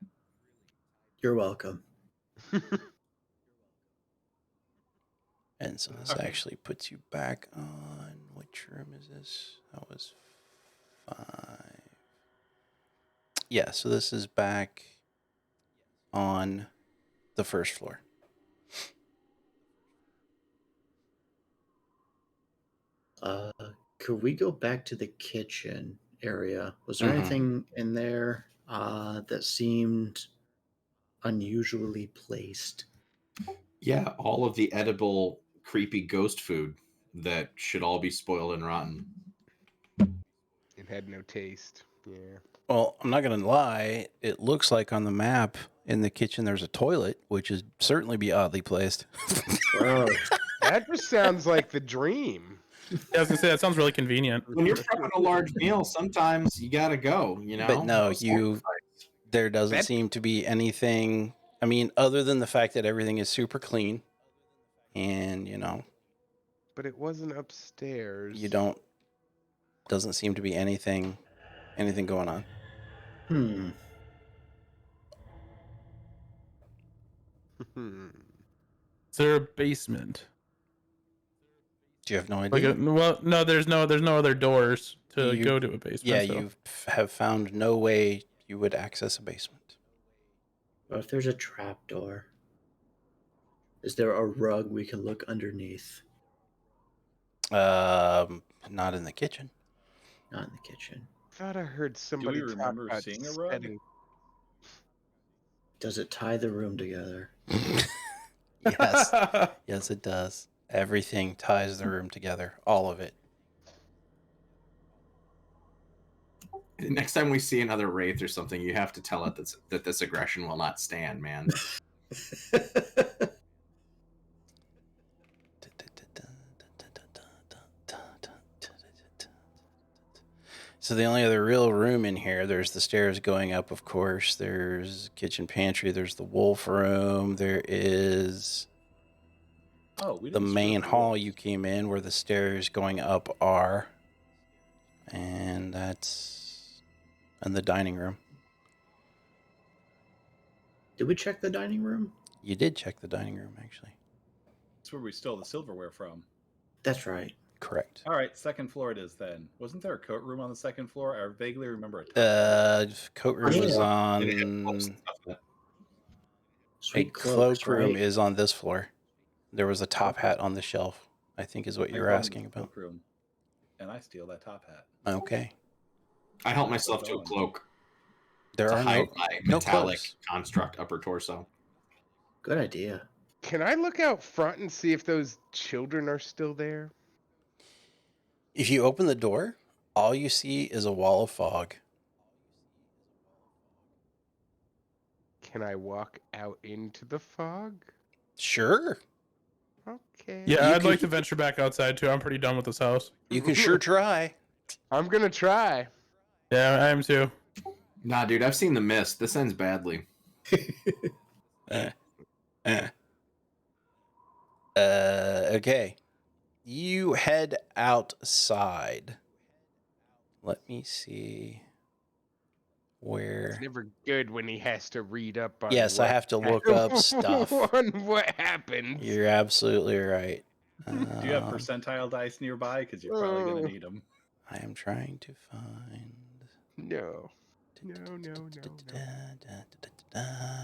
You're welcome. And so this Okay. actually puts you back on which room is this? That was 5. Yeah, so this is back on the first floor. Could we go back to the kitchen area? Was there Mhm. anything in there that seemed unusually placed? Yeah, all of the edible, creepy ghost food that should all be spoiled and rotten. It had no taste. Yeah. Well, I'm not going to lie. It looks like on the map in the kitchen there's a toilet, which is certainly be oddly placed. Oh, That just sounds like the dream. Yeah, I was gonna say that sounds really convenient. When you're prepping a large meal, sometimes you gotta go, you know? But no, there doesn't That- seem to be anything. I mean, other than the fact that everything is super clean and, But it wasn't upstairs. doesn't seem to be anything going on. Is there a basement? Do you have no Like idea? well, no, there's no other doors to You- go to a basement. Yeah, so. you have found no way you would access a basement. what if there's a trap door? Is there a rug we can look underneath? Not in the kitchen. Not in the kitchen. I thought I heard somebody talk remember about seeing a rug? setting- Does it tie the room together? Yes. Yes, it does. Everything ties the room together. All of it. Next time we see another wraith or something, you have to tell it that this aggression will not stand, man. So the only other real room in here, there's the stairs going up, of course. There's kitchen pantry. There's the wolf room. There is Oh, we the didn't main screw hall through you came in where the stairs going up are. And that's and the dining room. Did we check the dining room? You did check the dining room, actually. That's where we stole the silverware from. That's right. Correct. All right, second floor it is then. Wasn't there a coat room on the second floor? I vaguely remember a top Coat room is Yeah. Did it have clothes on. and stuff in it? A Sweet cloaks, cloakroom right? is on this floor. There was a top hat on the shelf, I think is what I you're go into asking the about. cloakroom, and I steal that top hat. Okay. I help myself to a going. cloak There to are hide no, my no metallic clothes. construct upper torso. Good idea. Can I look out front and see if those children are still there? If you open the door, all you see is a wall of fog. Can I walk out into the fog? Sure. Okay. Yeah, You I'd could- like to venture back outside too. I'm pretty done with this house. You can sure try. I'm gonna try. Yeah, I am too. Nah, dude, I've seen The Mist. This ends badly. Okay. You head outside. Let me see where. It's never good when he has to read up on. Yes, I have to look up stuff. on what happens. You're absolutely right. Do you have Um, percentile dice nearby? Because you're probably going to need them. I am trying to find. No. No.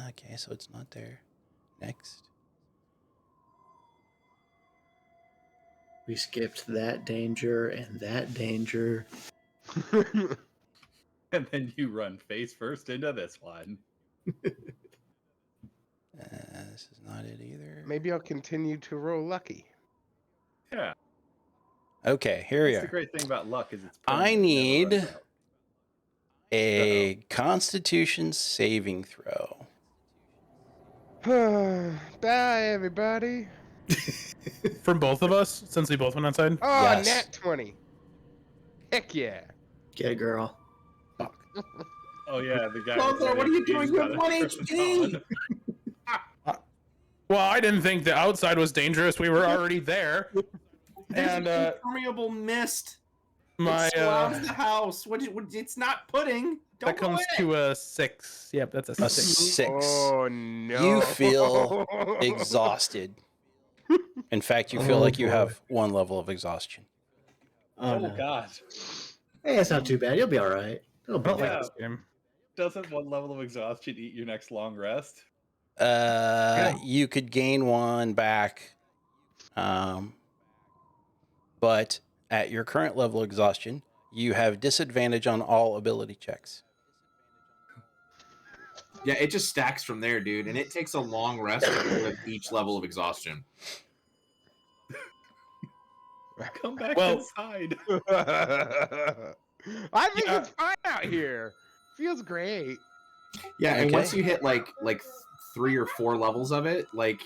Okay, so it's not there. Next. We skipped that danger and that danger. And then you run face first into this one. This is not it either. Maybe I'll continue to roll lucky. Yeah. Okay, here we That's the are. great thing about luck is it's I permanent, it never need runs out. a Constitution saving throw. Bye, everybody. From both of us, since we both went outside. Oh, Yes. nat 20. Heck yeah. Get a girl. Oh yeah, the guy. Lothar, what are you doing? You have 1 HP. Well, I didn't think the outside was dangerous. We were already there. And There's impermeable mist. my It surrounds the house. It's not pudding. Don't that comes go in. to a 6. Yep, that's a A 6. 6. Oh, no. You feel exhausted. In fact, you feel Oh, like you boy. have one level of exhaustion. Oh, Oh no. god. Hey, it's not too bad. You'll be all right. It'll I be don't fine. like this game. Doesn't one level of exhaustion eat your next long rest? You could gain one back, but at your current level of exhaustion, you have disadvantage on all ability checks. Yeah, it just stacks from there, dude, and it takes a long rest with each level of exhaustion. Come back Well- inside. I think Yeah. it's fine out here. Feels great. Yeah, and Okay. once you hit like 3 or 4 levels of it, like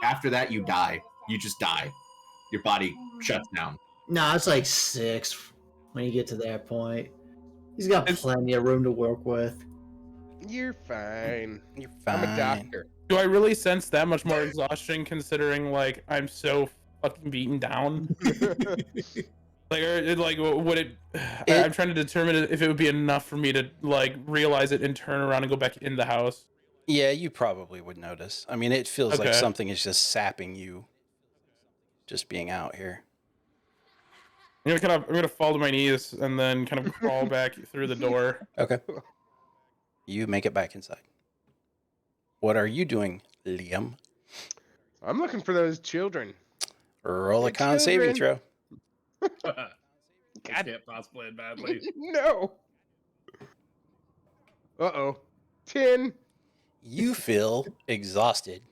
after that you die. You just die. Your body shuts down. No, it's like 6 when you get to that point. He's got It's- plenty of room to work with. You're fine. You're I'm a fine. doctor. Do I really sense that much more exhaustion considering like I'm so fucking beaten down? Would it? I'm trying to determine if it would be enough for me to like realize it and turn around and go back in the house. Yeah, you probably would notice. I mean, it feels like Okay. something is just sapping you just being out here. I'm gonna fall to my knees and then kind of crawl back through the door. Okay. You make it back inside. What are you doing, Liam? I'm looking for those children. Roll a The con saving children. throw. This can't possibly end badly. No. Uh-oh. 10. You feel exhausted.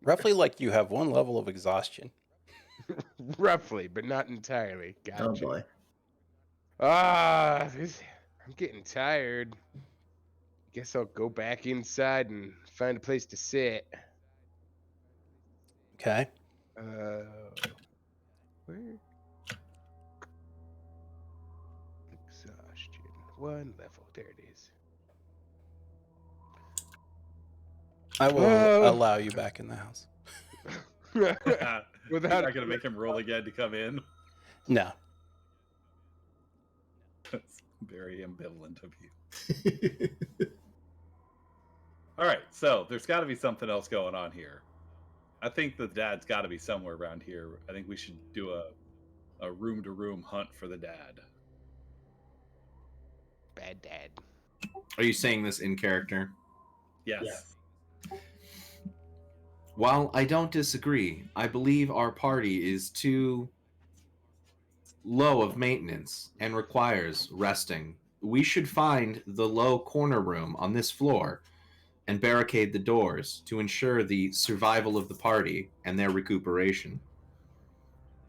Roughly like you have one level of exhaustion. Roughly, but not entirely. Oh Gotcha. boy. I'm getting tired. Guess I'll go back inside and find a place to sit. Okay. Where? Exhaustion. 1 level. There it is. I will Oh. allow you back in the house. You're Without not gonna make him roll again to come in. No. Very ambivalent of you. All right, so there's got to be something else going on here. I think the dad's got to be somewhere around here. I think we should do a room-to-room hunt for the dad. Bad dad. Are you saying this in character? Yes. While I don't disagree, I believe our party is too low of maintenance and requires resting. We should find the low corner room on this floor and barricade the doors to ensure the survival of the party and their recuperation.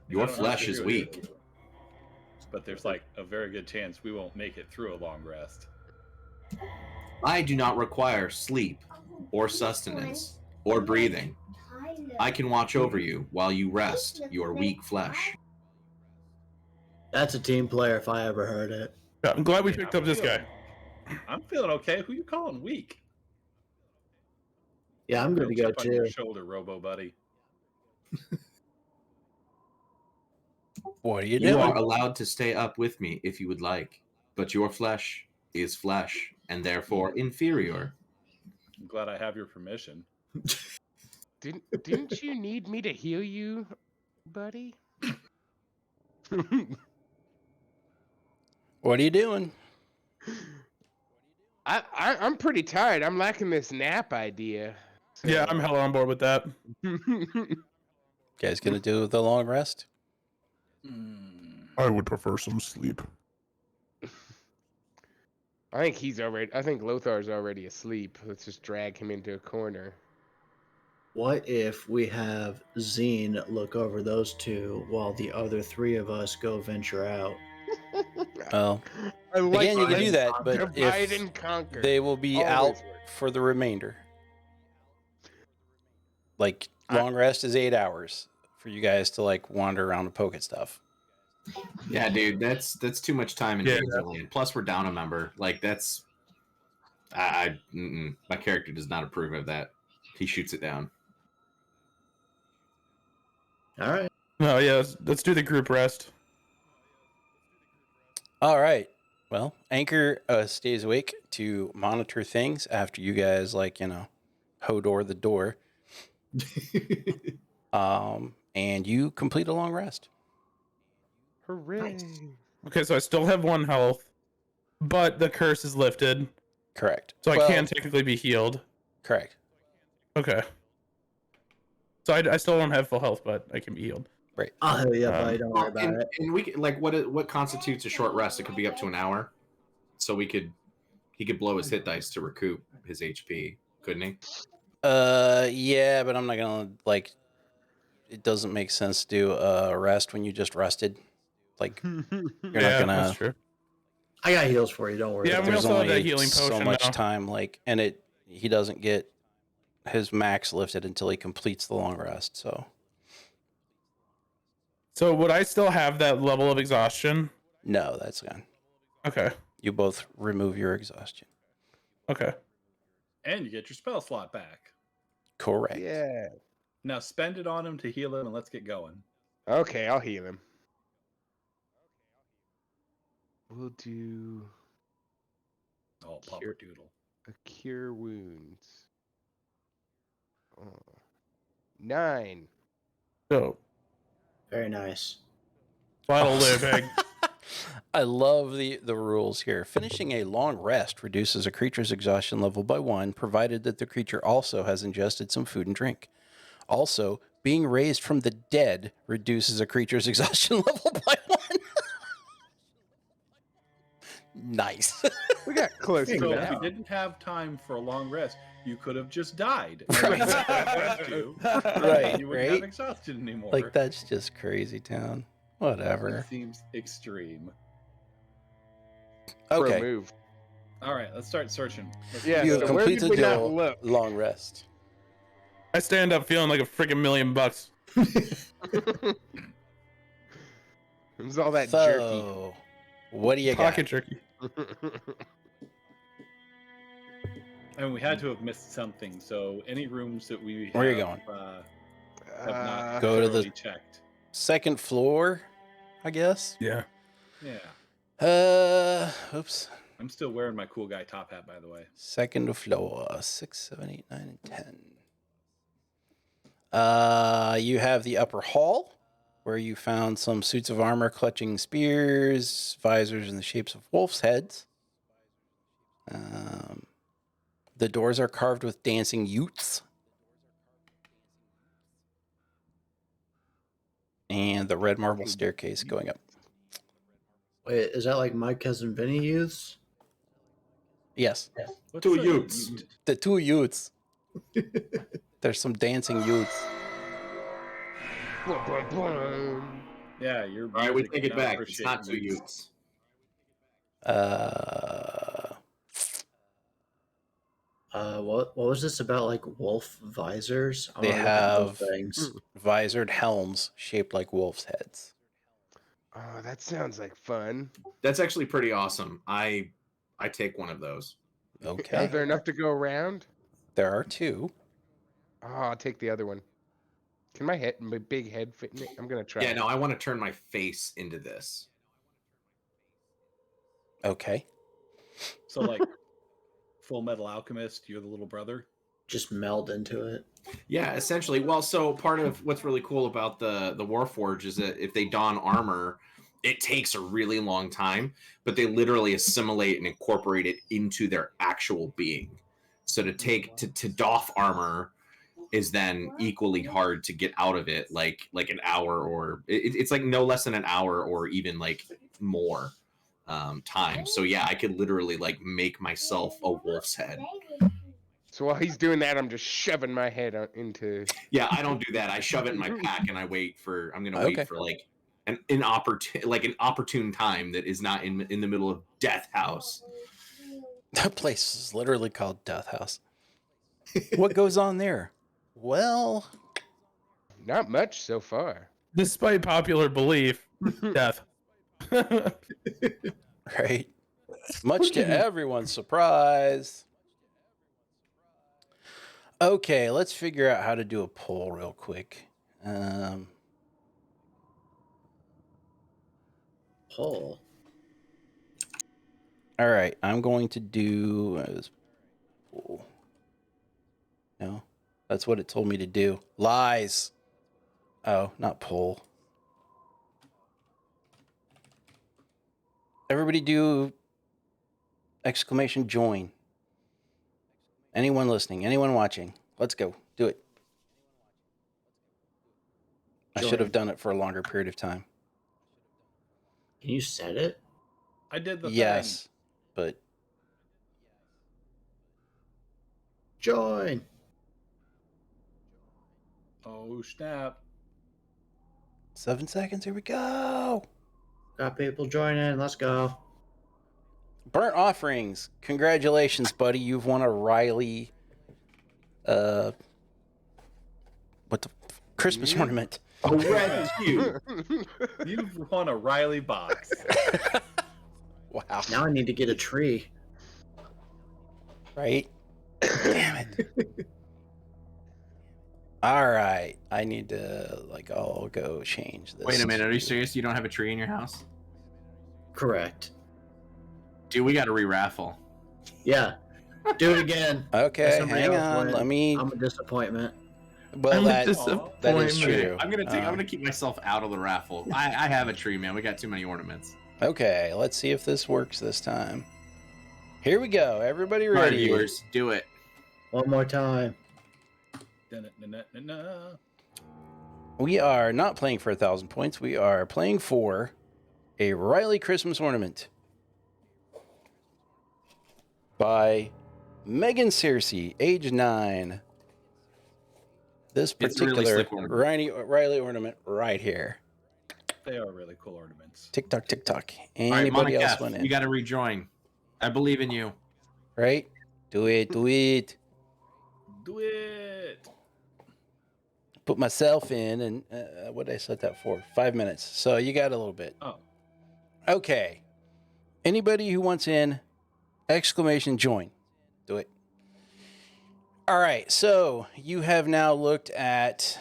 I Your don't flesh is disagree with weak. you, but there's like a very good chance we won't make it through a long rest. I do not require sleep or sustenance or breathing. I can watch over you while you rest your weak flesh. That's a team player if I ever heard it. Yeah, I'm glad we I mean, picked up this guy. I'm feeling okay. Who you calling weak? Yeah, I'm good to Real go chip on your too. shoulder, Robo Buddy. What are you You doing? are allowed to stay up with me if you would like, but your flesh is flesh and therefore inferior. I'm glad I have your permission. Didn't you need me to heal you, buddy? What are you doing? I'm pretty tired. I'm liking this nap idea. Yeah, I'm hella on board with that. You guys gonna do the long rest? I would prefer some sleep. I think Lothar's already asleep. Let's just drag him into a corner. What if we have Zeen look over those two while the other three of us go venture out? Well, I like again, you can that. do that, but Divide if and conquer. they will be Always out works. for the remainder. Like long rest is 8 hours for you guys to like wander around and poke at stuff. Yeah, dude, that's too much time in Yeah. Hazelland. Plus, we're down a member. Like that's, my character does not approve of that. He shoots it down. All right. No, yeah, let's do the group rest. All right. Well, Anker stays awake to monitor things after you guys Hodor the door. And you complete a long rest. Hooray! Okay, so I still have 1 health, but the curse is lifted, Correct. so Well, I can technically be healed. Correct. Okay. So I still don't have full health, but I can be healed. Right. I'll heal you, buddy. Don't worry about and, it. and we could, like what constitutes a short rest? It could be up to an hour. So he could blow his hit dice to recoup his HP, couldn't he? Yeah, but I'm not gonna it doesn't make sense to do a rest when you just rested. Like you're not Yeah, gonna. that's true. I got heals for you. Don't worry. Yeah, about we it. There's also have that only healing so potion much now. time, and he doesn't get his max lifted until he completes the long rest. So would I still have that level of exhaustion? No, that's gone. Okay. You both remove your exhaustion. Okay. And you get your spell slot back. Correct. Yeah. Now spend it on him to heal him, and let's get going. Okay, I'll heal him. We'll do Oh, Cure- Pupper Doodle. a cure wounds. Oh. 9. So Very nice. bottle living. I love the rules here. Finishing a long rest reduces a creature's exhaustion level by 1, provided that the creature also has ingested some food and drink. Also, being raised from the dead reduces a creature's exhaustion level by 1. Nice. We got close to So if that. we didn't have time for a long rest, you could have just died. And we would have rest you. Right, You wouldn't right? have exhaustion anymore. Like, that's just crazy town. Whatever. It seems extreme. For a Okay. move. All right, let's start searching. Yeah, You so have where did completed we not your look? long rest. I stand up feeling like a freaking $1,000,000. It was all that So, what do you Pocket got? jerky. jerky. And we had to have missed something. So any rooms that we have, Where are you going? Have not Go to the- thoroughly checked. Second floor, I guess. Yeah. Yeah. Oops. I'm still wearing my cool guy top hat, by the way. Second floor, 6, 7, 8, 9, and 10. You have the upper hall, where you found some suits of armor clutching spears, visors in the shapes of wolf's heads. The doors are carved with dancing youths. And the red marble staircase going up. Wait, is that like my cousin Vinny youths? Yes, What's Two a youths. ute? the two youths. There's some dancing youths. Blum, blum, blum. Yeah, your All right, we music take did it back. appreciate It's not two utes. youths. What was this about? Like wolf visors? I They wanna look at those have things. visored helms shaped like wolf's heads. Oh, that sounds like fun. That's actually pretty awesome. I take one of those. Are Okay. there enough to go around? There are two. Oh, I'll take the other one. Can my big head fit in it? I'm gonna try. Yeah, it. no, I want to turn my face into this. Okay. So, like, Full Metal Alchemist, you're the little brother. Just meld into it. Yeah, essentially. Well, so part of what's really cool about the Warforge is that if they don armor, it takes a really long time, but they literally assimilate and incorporate it into their actual being. So to doff armor is then equally hard to get out of it, like an hour, or it's like no less than an hour, or even like more time. So yeah, I could literally like make myself a wolf's head. So while he's doing that, I'm just shoving my head into. Yeah, I don't do that. I shove it in my pack and I wait for. I'm gonna wait Okay. for like an opportune time that is not in the middle of Death House. That place is literally called Death House. What goes on there? Well, Not much so far. Despite popular belief, death. right. Much to everyone's surprise. Okay, let's figure out how to do a poll real quick. Pull. All right, I'm going to do poll. No, that's what it told me to do. Lies. Oh, not poll. Everybody do exclamation join. Anyone listening, anyone watching, let's go. Do it. I should have Join. done it for a longer period of time. Can you set it? I did the Yes, but Join. thing. Oh, snap. 7 seconds. Here we go. Got people joining. Let's go. Burnt offerings. Congratulations, buddy. You've won a Riley. What the Christmas ornament? A red cube. You've won a Riley box. Wow. Now I need to get a tree. Right? Damn it. All right. I need to I'll go change this. Wait a minute. Are you serious? You don't have a tree in your house? Correct. Dude, we got to re-raffle. Yeah. Do it again. Okay, Somebody hang else on. win. Let me. I'm a disappointment. Well, I'm a that is disappointment. true. I'm gonna keep myself out of the raffle. I have a tree, man. We got too many ornaments. Okay, let's see if this works this time. Here we go. Everybody All right, ready? viewers, do it. One more time. Da-na-na-na-na. We are not playing for 1,000 points. We are playing for a Riley Christmas ornament by Megan Searcy, age 9. This It's a really particular slick ornament. Riley ornament right here. They are really cool ornaments. Tick tock, tick tock. All right, Anybody else Monica, want in? you got to rejoin. I believe in you. Right? Do it, do it. Do it. Put myself in, and what did I set that for? 5 minutes. So you got a little bit. Oh, Okay. Anybody who wants in, exclamation join. Do it. All right. So you have now looked at,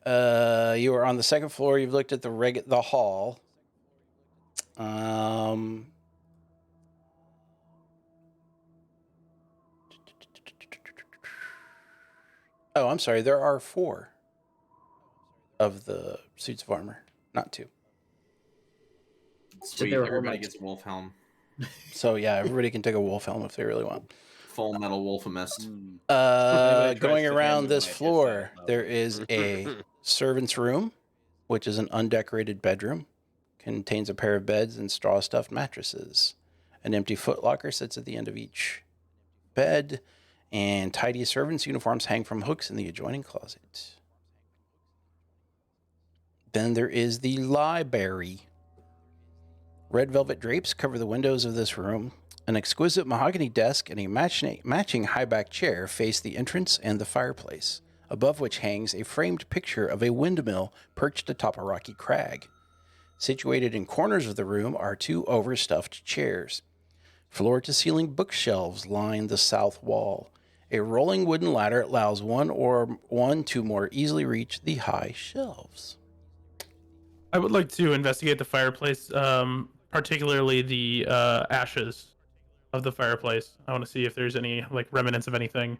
you are on the second floor. You've looked at the hall. Oh, I'm sorry. There are 4 of the suits of armor, not 2. Sweet. there were Everybody like- gets wolf helm. So yeah, everybody can take a wolf helm if they really want. Full metal wolfamist. Anybody tries Going to hand around me this my hit floor, die, there is a servant's room, which is an undecorated bedroom. Contains a pair of beds and straw stuffed mattresses. An empty footlocker sits at the end of each bed, and tidy servants' uniforms hang from hooks in the adjoining closet. Then there is the library. Red velvet drapes cover the windows of this room. An exquisite mahogany desk and a matching high-back chair face the entrance and the fireplace, above which hangs a framed picture of a windmill perched atop a rocky crag. Situated in corners of the room are 2 overstuffed chairs. Floor-to-ceiling bookshelves line the south wall. A rolling wooden ladder allows one to more easily reach the high shelves. I would like to investigate the fireplace, particularly the ashes of the fireplace. I want to see if there's any like remnants of anything.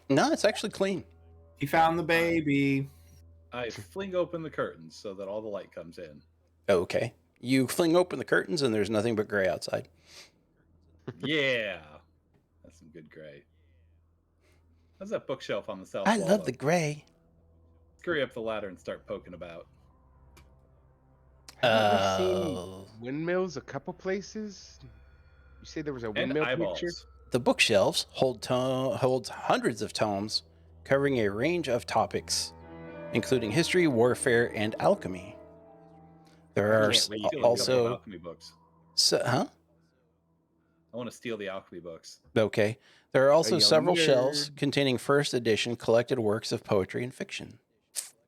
No, it's actually clean. He found the baby. I fling open the curtains so that all the light comes in. Okay. You fling open the curtains and there's nothing but gray outside. Yeah, that's some good gray. How's that bookshelf on the south I wall? love the gray. Scurry up the ladder and start poking about. Haven't we seen windmills a couple places? You say there was a And windmill eyeballs. picture? The bookshelves holds hundreds of tomes covering a range of topics, including history, warfare, and alchemy. There are Steal a couple of also... alchemy books. Huh? I want to steal the alchemy books. Okay. There are also young several shelves nerd. containing first edition collected works of poetry and fiction.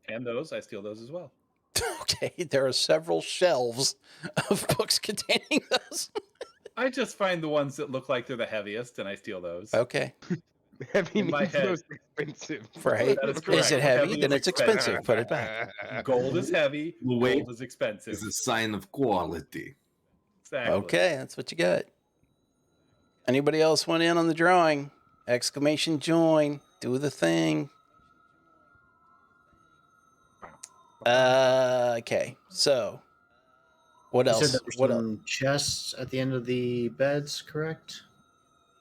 And those, I steal those as well. Okay, there are several shelves of books containing those. I just find the ones that look like they're the heaviest, and I steal those. Okay. Heavy In my means head. most expensive. Right. That is Is correct. it heavy? Heavy Then is it's expensive. Put it back. Gold is heavy. Wait. Gold is expensive. Is a sign of quality. Exactly. Okay, that's what you got. Anybody else want in on the drawing? Exclamation join. Do the thing. Okay, so what You said else? there were What else? some chests at the end of the beds, correct?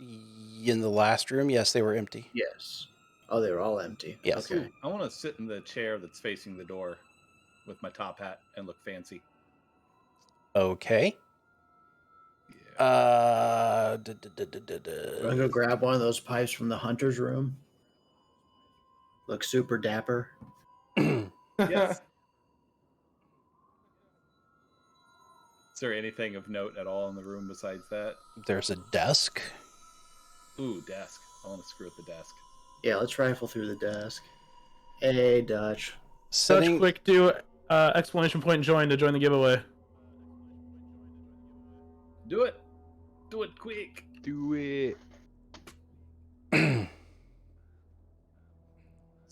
In the last room, yes, they were empty. Yes. Oh, they were all empty. Yes. Okay. I want to sit in the chair that's facing the door with my top hat and look fancy. Okay. Yeah. I'm gonna go grab one of those pipes from the hunter's room. Look super dapper. Yes. Is there anything of note at all in the room besides that? There's a desk. Ooh, desk. I want to screw with the desk. Yeah, let's rifle through the desk. Hey, Dutch. Such Sitting, quick, do exclamation point join to join the giveaway. Do it. Do it quick. Do it. Is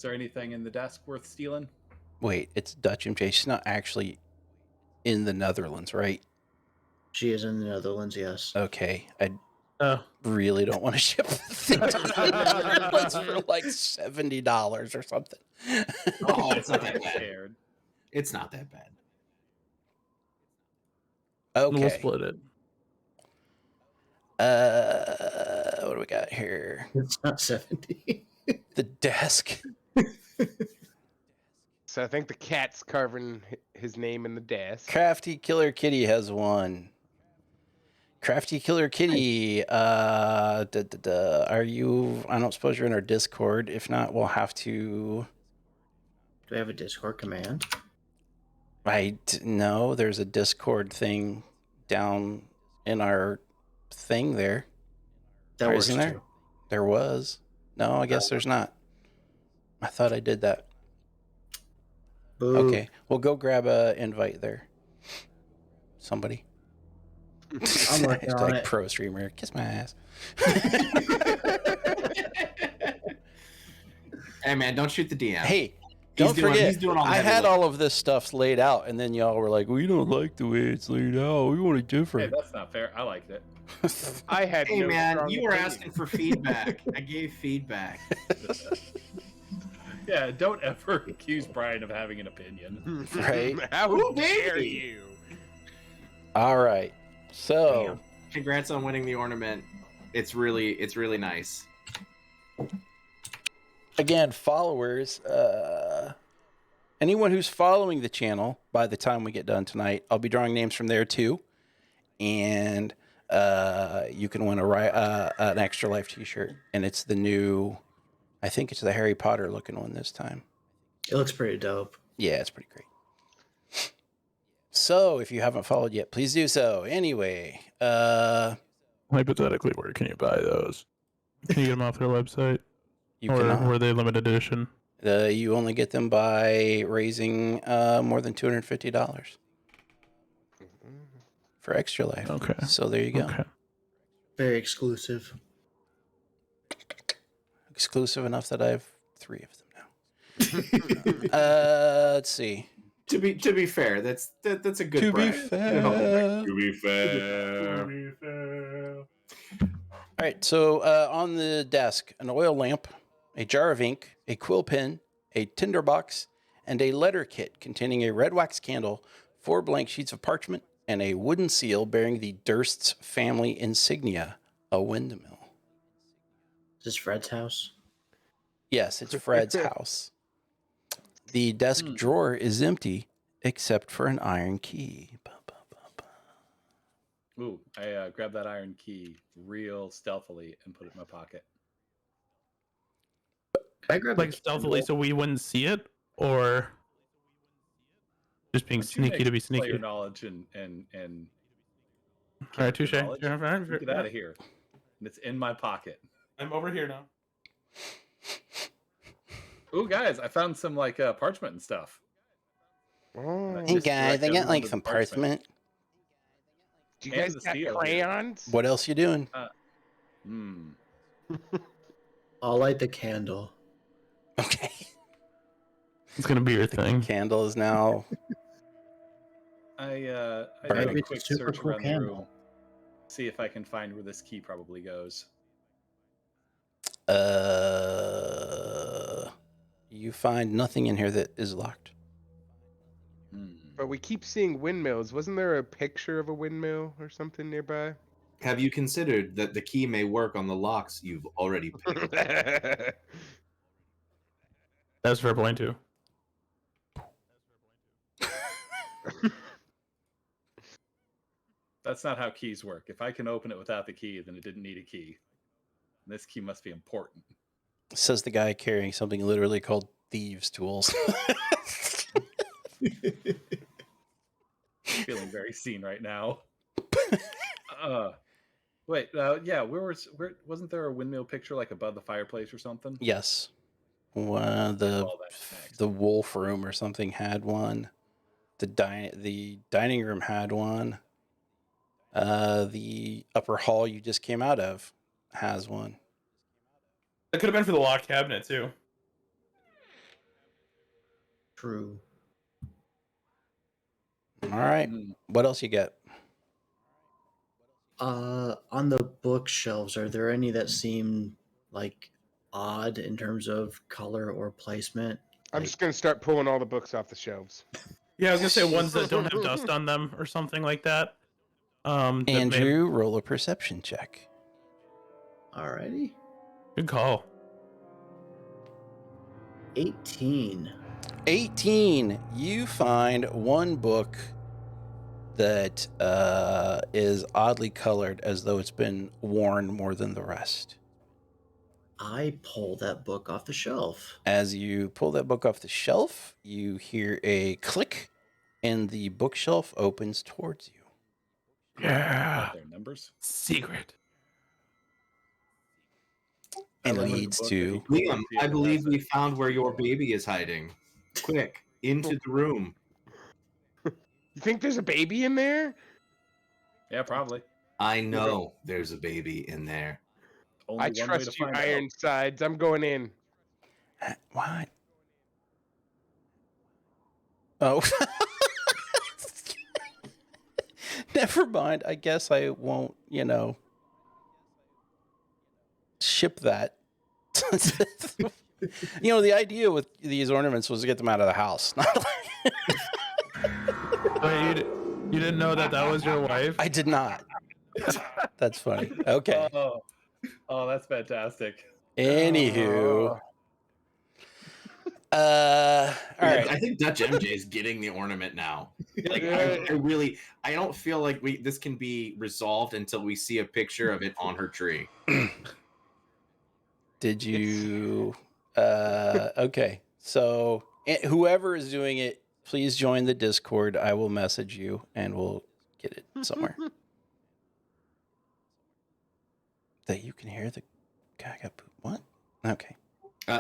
there anything in the desk worth stealing? Wait, it's Dutch MJ. She's not actually in the Netherlands, right? She is in the Netherlands, yes. Okay. I Oh, really don't want to ship the thing to the Netherlands for like $70 or something. Oh, it's not that I'm bad. scared. It's not that bad. we'll Okay. split it. What do we got here? It's not 70. The desk. So I think the cat's carving his name in the desk. Crafty Killer Kitty has one. Crafty Killer Kitty, are you? I don't suppose you're in our Discord. If not, we'll have to. Do we have a Discord command? No, there's a Discord thing down in our thing there. That works Isn't there? too. There was. No, I guess there's not. I thought I did that. Boo. Okay, we'll go grab a invite there. Somebody. I'm working on Hashtag it. pro streamer. Kiss my ass. Hey man, don't shoot the DM. Hey, don't doing- forget, he's doing all the I heavy had lifting. all of this stuff laid out, and then y'all were like, we don't like the way it's laid out. We want it Hey, different. that's not fair. I liked it. I had Hey no man, strong you were opinion. asking for feedback. I gave feedback. Yeah, don't ever accuse Brian of having an opinion. Right? How Ooh, dare baby. you? All right. So, Damn. Congrats on winning the ornament. It's really nice. again, followers, anyone who's following the channel by the time we get done tonight, I'll be drawing names from there too. And you can win an Extra Life t-shirt. And it's the new, I think it's the Harry Potter looking one this time. It looks pretty dope. Yeah, it's pretty great. So if you haven't followed yet, please do so. Anyway, Hypothetically, where can you buy those? Can you get them off their website? you Or cannot. were they limited edition? You only get them by raising more than $250 for Extra Life. Okay. So there you go. Okay. Very exclusive. Exclusive enough that I have 3 of them now. Let's see. To be fair, that's a good To be brand. fair. To be fair. All right. So on the desk, an oil lamp, a jar of ink, a quill pen, a tinder box, and a letter kit containing a red wax candle, 4 blank sheets of parchment, and a wooden seal bearing the Durst's family insignia, a windmill. Is this Fred's house? Yes, it's Fred's house. The desk drawer is empty except for an iron key. Ooh, I grabbed that iron key real stealthily and put it in my pocket. Can I grab Like the stealthily, candle? so we wouldn't see it, or just being Why don't you sneaky to be make player sneaky. knowledge and All right, touche. knowledge. Get out of here. And it's in my pocket. I'm over here now. Ooh, guys, I found some like parchment and stuff. Oh, Hey Just guys, direct I got everyone like to some the parchment. parchment. do you and guys the got seal here. crayons? What else you doing? Hmm. I'll light the candle. Okay. It's gonna be your thing. Candle is now. I Maybe did a it's a quick super search cool around the candle. room. See if I can find where this key probably goes. You find nothing in here that is locked. But we keep seeing windmills. Wasn't there a picture of a windmill or something nearby? Have you considered that the key may work on the locks you've already picked? That's fair point too. That's not how keys work. If I can open it without the key, then it didn't need a key. And this key must be important. Says the guy carrying something literally called thieves' tools. Feeling very seen right now. Wait, yeah, where wasn't there a windmill picture like above the fireplace or something? Yes. One of All that next. the wolf room or something had one. The dining room had one. The upper hall you just came out of has one. That could have been for the lock cabinet too. True. All right. What else you got? On the bookshelves, are there any that seem like odd in terms of color or placement? I'm just gonna start pulling all the books off the shelves. Yeah, I was gonna say ones that don't have dust on them or something like that. That may have- Andrew, roll a perception check. Alrighty. Good call. 18. 18. You find one book that is oddly colored as though it's been worn more than the rest. I pull that book off the shelf. As you pull that book off the shelf, you hear a click and the bookshelf opens towards you. Yeah. Their numbers. Secret. And I remember the leads book to that he Liam, pulled I to believe the we found where your baby is hiding. Quick, into the room. You think there's a baby in there? Yeah, probably. I know there's a baby in there. Only I one way to trust you, find out. Ironsides. I'm going in. what? Oh. Never mind. I guess I won't, ship that. You know, the idea with these ornaments was to get them out of the house. Wait, you didn't know that was your wife? I did not. That's funny. Okay. Oh, that's fantastic. Anywho. All right. I think Dutch MJ is getting the ornament now. Like, Yeah. I don't feel like this can be resolved until we see a picture of it on her tree. Did you? Okay. So whoever is doing it, please join the Discord. I will message you and we'll get it somewhere. That you can hear the guy got poop. What? Okay.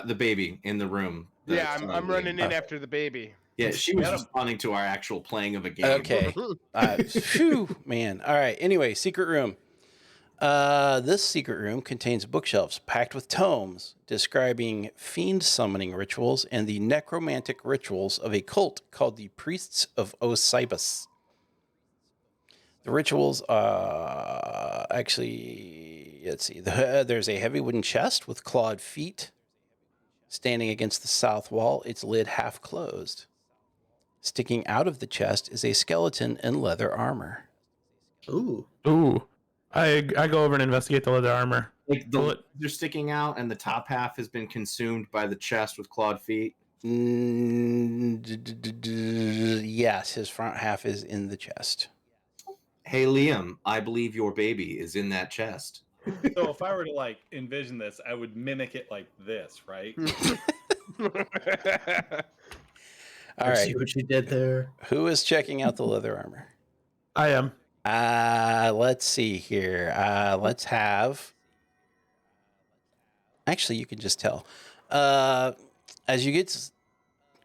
The baby in the room. Yeah, I'm running in after the baby. Yeah, she was responding to our actual playing of a game. Okay. Phew, man. All right. Anyway, secret room. This secret room contains bookshelves packed with tomes describing fiend summoning rituals and the necromantic rituals of a cult called the Priests of Osibus. The rituals, actually, let's see. There's a heavy wooden chest with clawed feet standing against the south wall, its lid half closed. Sticking out of the chest is a skeleton in leather armor. Ooh. Ooh. I go over and investigate the leather armor. Like they're sticking out, and the top half has been consumed by the chest with clawed feet. Yes, his front half is in the chest. Hey, Liam, I believe your baby is in that chest. So if I were to like envision this, I would mimic it like this, right? All right. See what you did there. Who is checking out the leather armor? I am. Let's see here. Let's have. Actually, you can just tell. As you get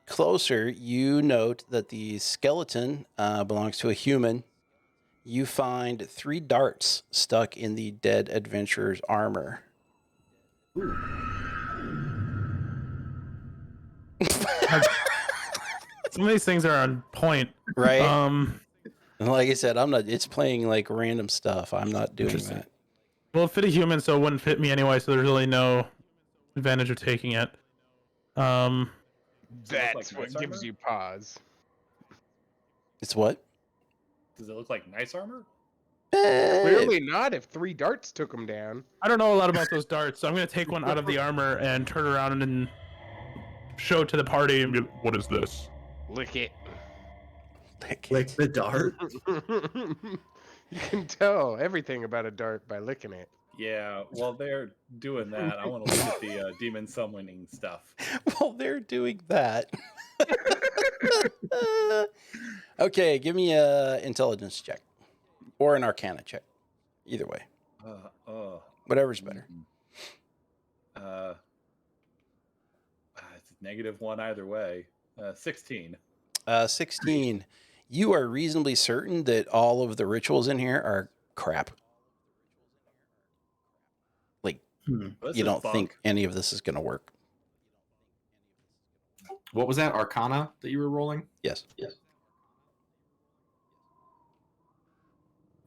closer, you note that the skeleton belongs to a human. You find 3 darts stuck in the dead adventurer's armor. Some of these things are on point. Right? Like I said, I'm not. It's playing like random stuff. I'm not doing that. Well, it fit a human, so it wouldn't fit me anyway. So there's really no advantage of taking it. That's like what nice gives armor? you pause. It's what? Does it look like nice armor? Clearly not if 3 darts took him down. I don't know a lot about those darts, so I'm gonna take one out of the armor and turn around and show it to the party and be like, what is this? Lick it. Lick the dart. You can tell everything about a dart by licking it. Yeah, while they're doing that, I want to look at the demon summoning stuff. Well, they're doing that. Okay, give me a intelligence check or an arcana check. Either way, whatever's better. It's -1 either way. 16. 16. You are reasonably certain that all of the rituals in here are crap. Like, This you is don't bunk. think any of this is going to work. What was that Arcana that you were rolling? Yes.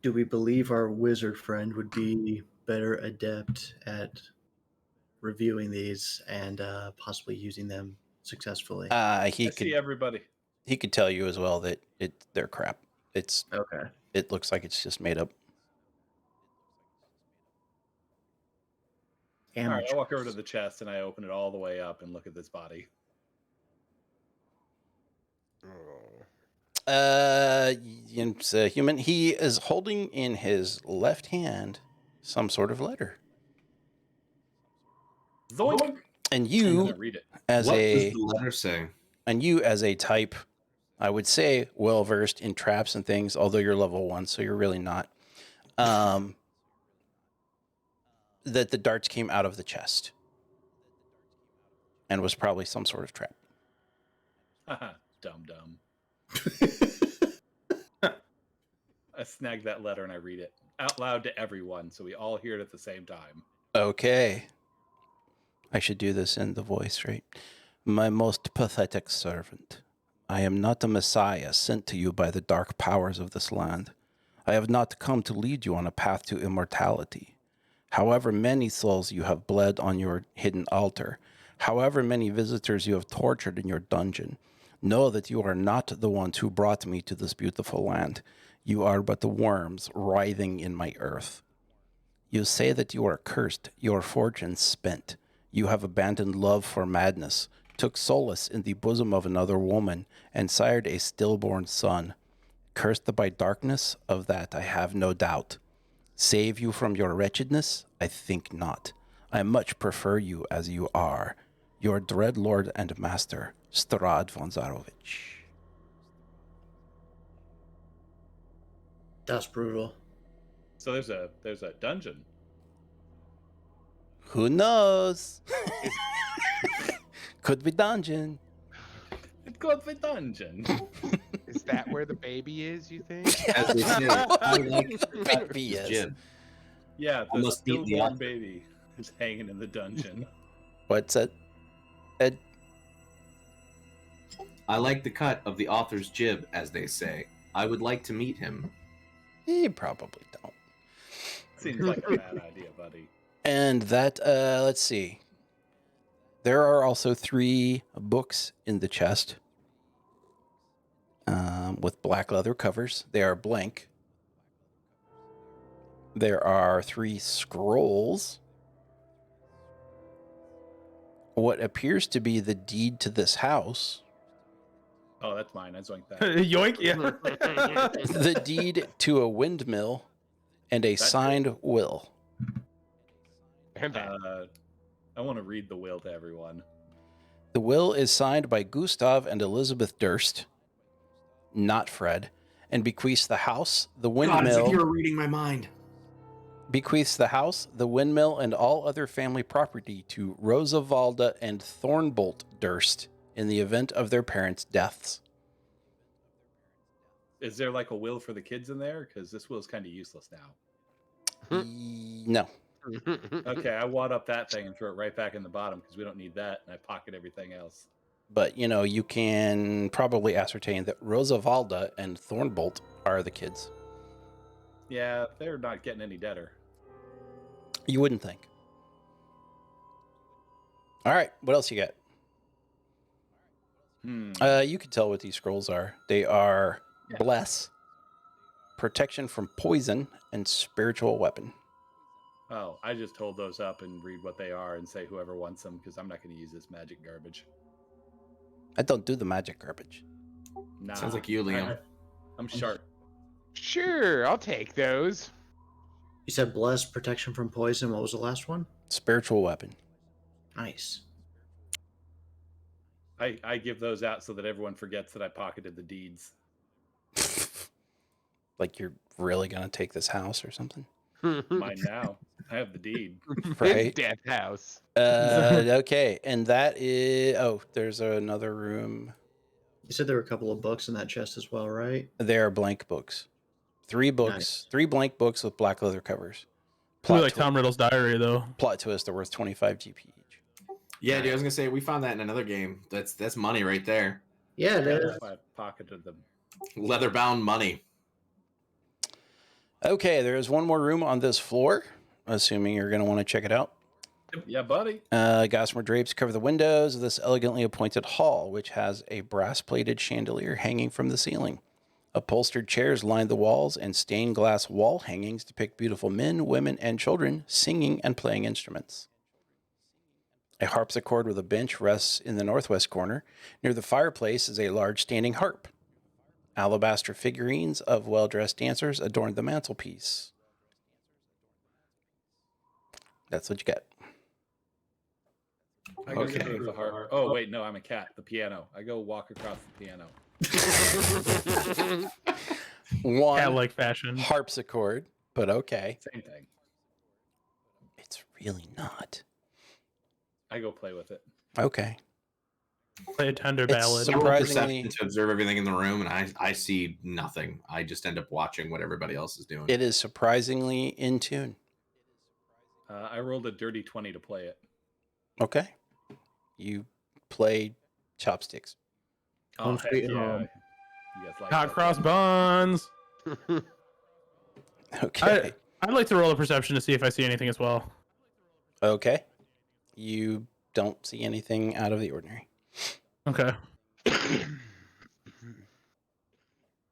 Do we believe our wizard friend would be better adept at reviewing these and possibly using them successfully? I see everybody. He could tell you as well that they're crap. It's Okay. It looks like it's just made up. All right, I walk over to the chest and I open it all the way up and look at this body. It's a human. He is holding in his left hand some sort of letter. Zoink! And I'm you, gonna read it. as What a does the letter say? and you as a type, I would say well versed in traps and things. Although you're level 1, so you're really not. That the darts came out of the chest and was probably some sort of trap. Dumb. I snag that letter and I read it out loud to everyone, so we all hear it at the same time. Okay. I should do this in the voice, right? My most pathetic servant, I am not a messiah sent to you by the dark powers of this land. I have not come to lead you on a path to immortality. However many souls you have bled on your hidden altar, However many visitors you have tortured in your dungeon, know that you are not the ones who brought me to this beautiful land. You are but the worms writhing in my earth. You say that you are cursed, your fortune spent. You have abandoned love for madness, took solace in the bosom of another woman, and sired a stillborn son. Cursed by darkness, of that I have no doubt. Save you from your wretchedness? I think not. I much prefer you as you are. Your dread lord and master, Strahd von Zarovich. That's brutal. So there's a dungeon. Who knows? Could be dungeon. It could be dungeon. Is that where the baby is, you think? As they say, I like Baby is. Jim. Yeah, the Almost beat the stillborn author. baby is hanging in the dungeon. What's that? Ed? I like the cut of the author's jib, as they say. I would like to meet him. You probably don't. Seems like a bad idea, buddy. And that, let's see. There are also 3 books in the chest with black leather covers. They are blank. There are 3 scrolls. What appears to be the deed to this house. Oh, that's mine. I zoinked that. Yoink! Yeah. The deed to a windmill and a signed will. And that. I want to read the will to everyone. The will is signed by Gustav and Elizabeth Durst, not Fred, and bequeaths the house, the God, it's like windmill, you were reading my mind. bequeaths the house, the windmill, and all other family property to Rosavalda and Thornbolt Durst in the event of their parents' deaths. Is there like a will for the kids in there? Because this will is kind of useless now. No. Okay, I wad up that thing and throw it right back in the bottom because we don't need that, and I pocket everything else. But, you know, you can probably ascertain that Rosavalda and Thornbolt are the kids. Yeah, they're not getting any deader. You wouldn't think. All right, what else you got? You can tell what these scrolls are. They are bless, protection from poison, and spiritual weapon. Oh, I just hold those up and read what they are and say whoever wants them because I'm not going to use this magic garbage. I don't do the magic garbage. Nah, Sounds like you, Liam. I'm sharp. Sure, I'll take those. You said bless, protection from poison. What was the last one? Spiritual weapon. Nice. I give those out so that everyone forgets that I pocketed the deeds. Like you're really going to take this house or something? Mine now. I have the deed. Right? Death house. Okay, and that is... Oh, there's another room. You said there were a couple of books in that chest as well, right? They are blank books. 3 books. Nice. 3 blank books with black leather covers. Probably like Tom Riddle's diary, though. Plot twist, they're worth 25 GP each. Yeah, dude, I was gonna say we found that in another game. That's money right there. Yeah, That's why I pocketed them. Leather bound money. Okay, there is one more room on this floor, assuming you're going to want to check it out. Yeah, buddy. Gossamer drapes cover the windows of this elegantly appointed hall, which has a brass-plated chandelier hanging from the ceiling. Upholstered chairs line the walls, and stained glass wall hangings depict beautiful men, women, and children singing and playing instruments. A harpsichord with a bench rests in the northwest corner. Near the fireplace is a large standing harp. Alabaster figurines of well-dressed dancers adorn the mantelpiece. That's what you get. I go Okay. sit with the harp. Oh, wait, no, I'm a cat. The piano. I go walk across the piano. One Cat-like fashion. harpsichord, but okay. Same thing. It's really not. I go play with it. Okay. Play a tender It's ballad. some- Roll Surprisingly- perception to observe everything in the room, and I see nothing. I just end up watching what everybody else is doing. It is surprisingly in tune. I rolled a dirty 20 to play it. Okay. You play chopsticks. Home heck sweet home. You guys like Hot that, cross don't buns. Okay. I'd like to roll a perception to see if I see anything as well. Okay. You don't see anything out of the ordinary. Okay.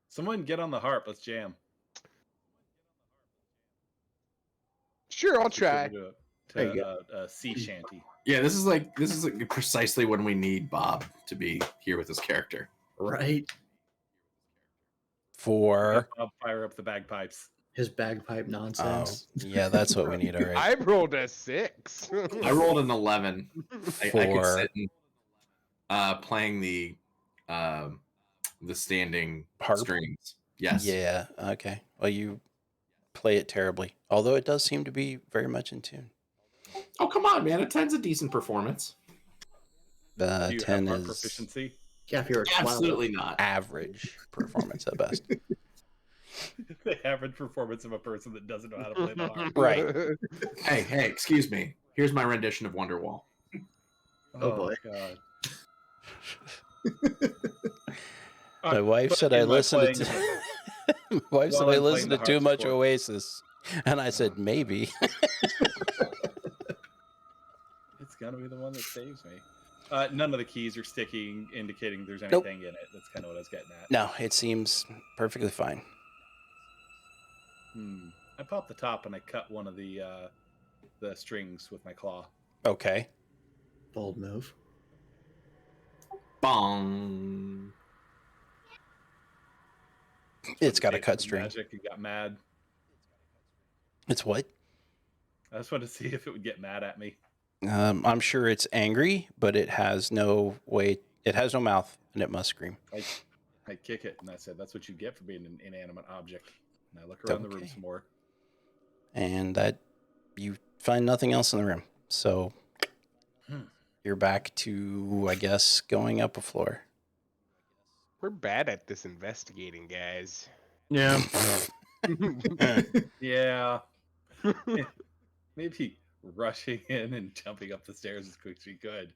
Someone get on the harp. Let's jam. Sure, I'll Switch over try. to There you a sea shanty. Yeah, this is like precisely when we need Bob to be here with his character. Right? For I'll fire up the bagpipes. His bagpipe nonsense. yeah, that's what we need. All right. I rolled a 6. I rolled an 11. I could For sit and playing the standing Harp? strings. Yes. yeah, okay. Well, you play it terribly, although it does seem to be very much in tune. Oh, come on, man. A 10's a decent performance. Do you 10 have harp is proficiency? Yeah, if you're a 12. Absolutely not. average performance at best. The average performance of a person that doesn't know how to play the harp. Right. Hey, excuse me. Here's my rendition of Wonderwall. Oh, boy. God. My wife said I listened to my wife said While I I'm listened to playing the too much harpsichord. Oasis, and I said maybe. It's gonna be the one that saves me. None of the keys are sticking, indicating there's anything in it. That's kind of what I was getting at. No, it seems perfectly fine. I popped the top and I cut one of the strings with my claw. Okay. Bold move. Bong. It's got a Taste cut of string. Magic. It got mad. It's what? I just wanted to see if it would get mad at me. I'm sure it's angry, but it has no way. It has no mouth, and it must scream. I kick it and I said, "That's what you get for being an inanimate object." And I look around the room Okay. some more. And that you find nothing else in the room. So you're back to, I guess, going up a floor. We're bad at this investigating, guys. Yeah. Yeah. Maybe rushing in and jumping up the stairs as quick as we could.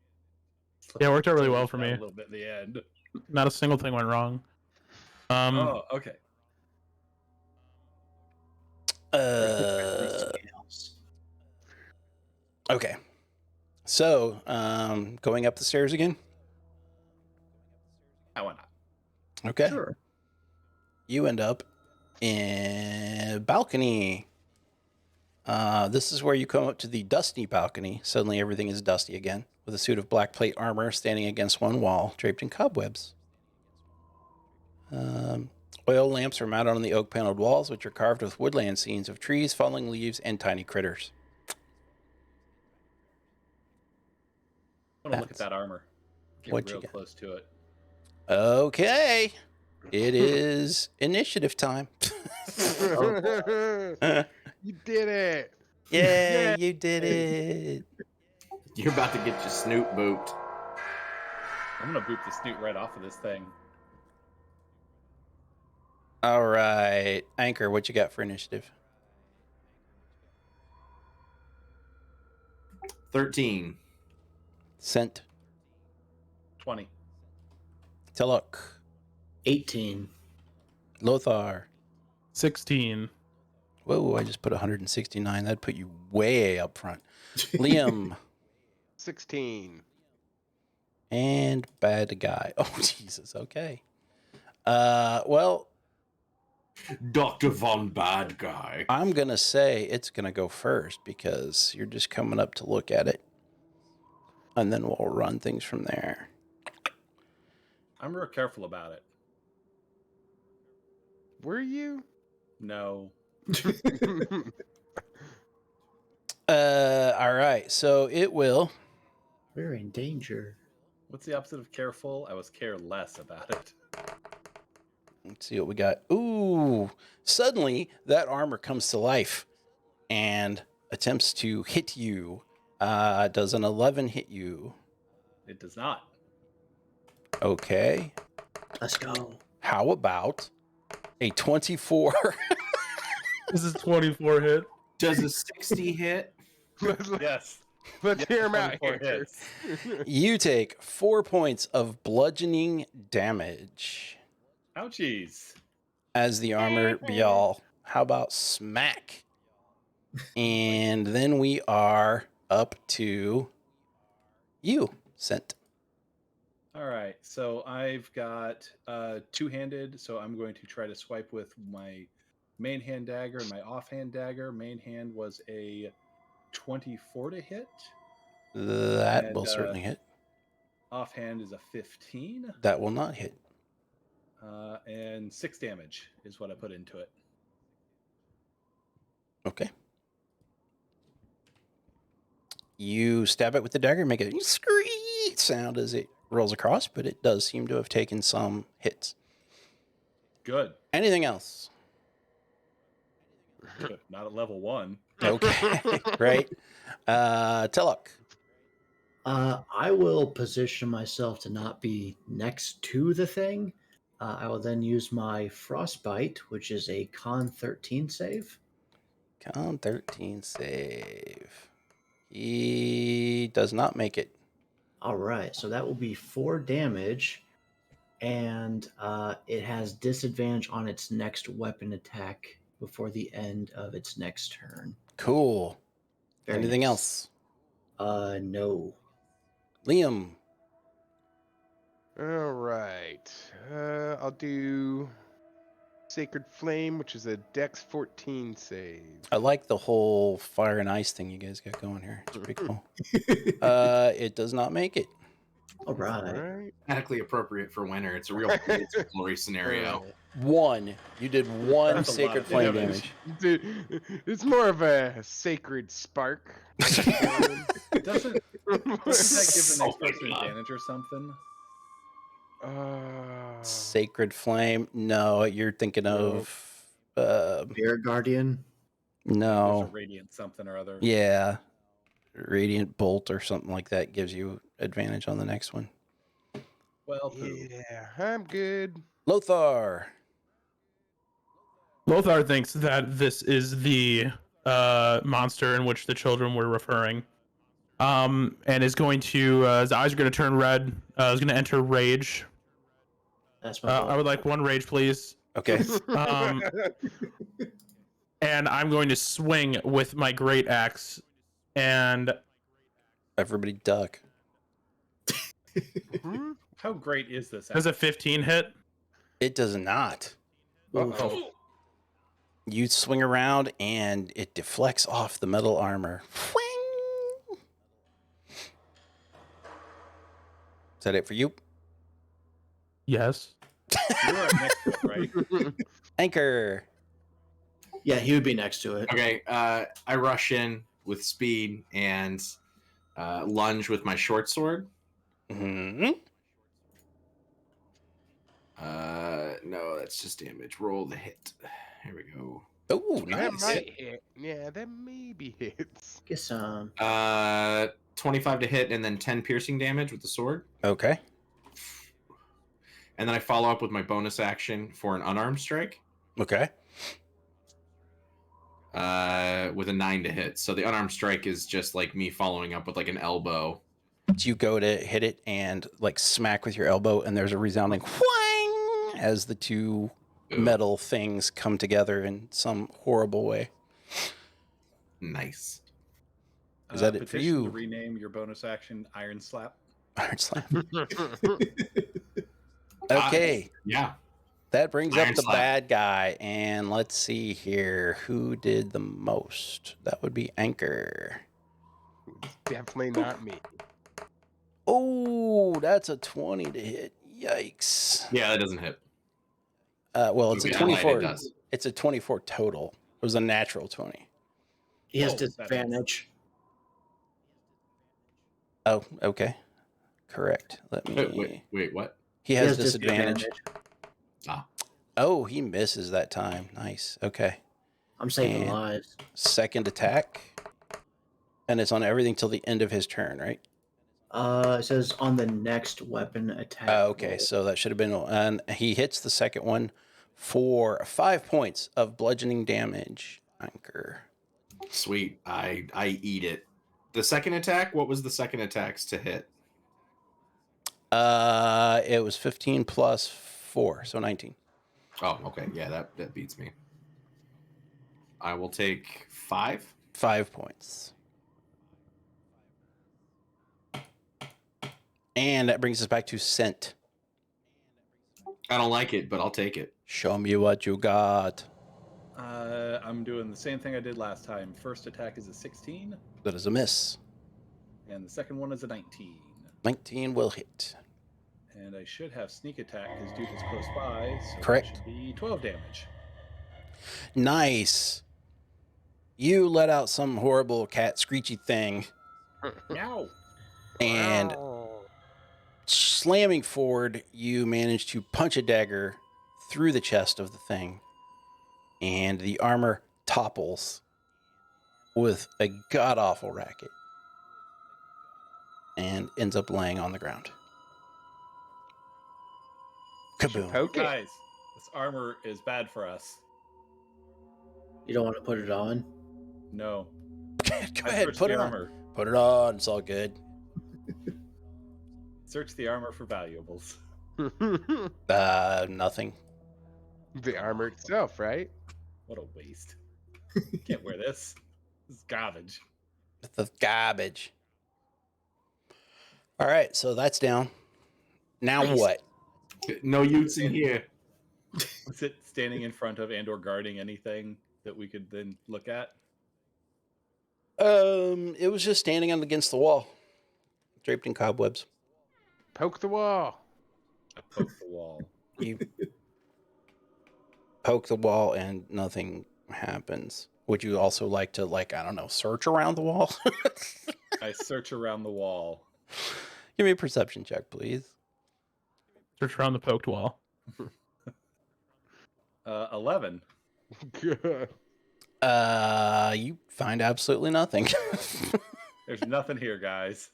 Yeah, it worked out really well for Down me. A little bit at the end. Not a single thing went wrong. Oh, okay. Okay. So, going up the stairs again? Why not? Okay. Sure. You end up in a balcony. This is where you come up to the dusty balcony. Suddenly everything is dusty again, with a suit of black plate armor standing against one wall, draped in cobwebs. Oil lamps are mounted on the oak-paneled walls, which are carved with woodland scenes of trees, falling leaves, and tiny critters. I want to look at that armor. Get What'd you real get? close to it. Okay. It is initiative time. You did it. Yeah, you did it. You're about to get your snoot booped. I'm gonna boot the snoot right off of this thing. All right. Anker, what you got for initiative? 13. Sent. 20. Teloch. 18. Lothar. 16. Whoa, I just put 169. That'd put you way up front. Liam. 16. And bad guy. Oh, Jesus. Okay. Well, Dr. Von Bad Guy. I'm going to say it's going to go first because you're just coming up to look at it. And then we'll run things from there. I'm real careful about it. Were you? No. All right. So it will. We're in danger. What's the opposite of careful? I was careless about it. Let's see what we got. Ooh, suddenly that armor comes to life and attempts to hit you. Does an 11 hit you? It does not. Okay. Let's go. How about a 24? This is 24 hit. Does a 60 hit? Yes. Let's Yes, hear him out 24 here. hits. You take 4 points of bludgeoning damage Ouchies. as the armor Bial. How about smack? And then we are up to You sent. All right, so I've got two-handed, so I'm going to try to swipe with my main hand dagger and my offhand dagger. Main hand was a 24 to hit, That and will certainly hit. offhand is a 15, That will not hit. and 6 damage is what I put into it. Okay. You stab it with the dagger, make a screech sound as it rolls across, but it does seem to have taken some hits. Good. Anything else? Not at level 1. Okay, right. Teloch. I will position myself to not be next to the thing. I will then use my frostbite, which is a con 13 save. Con 13 save. He does not make it. All right, so that will be 4 damage, and it has disadvantage on its next weapon attack before the end of its next turn. Cool. Very Anything nice. else? No. Liam. All right. I'll do Sacred Flame, which is a Dex 14 save. I like the whole fire and ice thing you guys got going here. It's pretty cool. It does not make it. All right. Right. Automatically appropriate for winter. It's a real glory scenario. One. You did one That's a lot sacred of flame damage. damage. Dude, it's more of a sacred spark. Doesn't that give the next Oh my person God. advantage or something? Sacred flame. No, you're thinking of. Bear Guardian. There's a No. radiant something or other. Yeah. Radiant bolt or something like that gives you advantage on the next one. Well, poo. Yeah, I'm good. Lothar. Lothar thinks that this is the monster in which the children were referring. And is going to, his eyes are going to turn red. Is going to enter rage. That's my I would like one rage, please. Okay. Um, and I'm going to swing with my great axe. And Everybody duck. Hmm? How great is this? does a 15 hit? It does not. Uh-oh. You swing around and it deflects off the metal armor. Whing! Is that it for you? Yes. You're up next to it, right? Anker. Yeah, he would be next to it. Okay, I rush in with speed and lunge with my short sword. Hmm. No, that's just damage. Roll the hit. Here we go. Oh, That nice. might hit. Yeah, that maybe hits. Guess 25 to hit and then 10 piercing damage with the sword. Okay. And then I follow up with my bonus action for an unarmed strike Okay. with a 9 to hit. So the unarmed strike is just like me following up with like an elbow. So you go to hit it and like smack with your elbow, and there's a resounding whang as the two Ooh, metal things come together in some horrible way. nice. Is that it for Petition you? to rename your bonus action Iron Slap. Iron Slam. Okay. Yeah. That brings Iron up the Slap. bad guy, and let's see here. Who did the most? That would be Anker. Definitely not me. Oh, that's a 20 to hit. Yikes. Yeah, that doesn't hit. Well, it's a Okay, I lied, 24. it does. It's a 24 total. It was a natural 20. he has Oh, that disadvantage. Oh, okay. Correct. Let me. Wait, what? He has disadvantage. Ah. Oh, he misses that time. Nice. Okay. I'm saving And- lives. Second attack. And it's on everything till the end of his turn, right? It says on the next weapon attack. Okay, roll. so that should have been. And he hits the second one for 5 points of bludgeoning damage. Anker. Sweet. I eat it. The second attack, what was the second attacks to hit? It was 15 plus 4, so 19. Oh, okay. Yeah, that beats me. I will take 5. 5 points. And that brings us back to scent. I don't like it, but I'll take it. Show me what you got. I'm doing the same thing I did last time. First attack is a 16, That is a miss. and the second one is a 19. 19 will hit. And I should have sneak attack because dude is close by, so Correct. that should be 12 damage. Nice. You let out some horrible cat screechy thing, Meow. and slamming forward, you manage to punch a dagger through the chest of the thing, and the armor topples with a god-awful racket and ends up laying on the ground. Kaboom. Poke it. Guys, this armor is bad for us. You don't want to put it on? No. Go I ahead, searched put the it on. armor. Put it on. It's all good. Search the armor for valuables. Nothing. The armor itself, right? What a waste. Can't wear this. This is garbage. The garbage. All right, so that's down. Now Nice. what? No utes in here. Was it standing in front of and or guarding anything that we could then look at? It was just standing against the wall, draped in cobwebs. Poke the wall. I poked the wall. You poke the wall and nothing happens. Would you also like to, I don't know, search around the wall? I search around the wall. Give me a perception check, please. Search around the poked wall. 11. Good. You find absolutely nothing. There's nothing here, guys.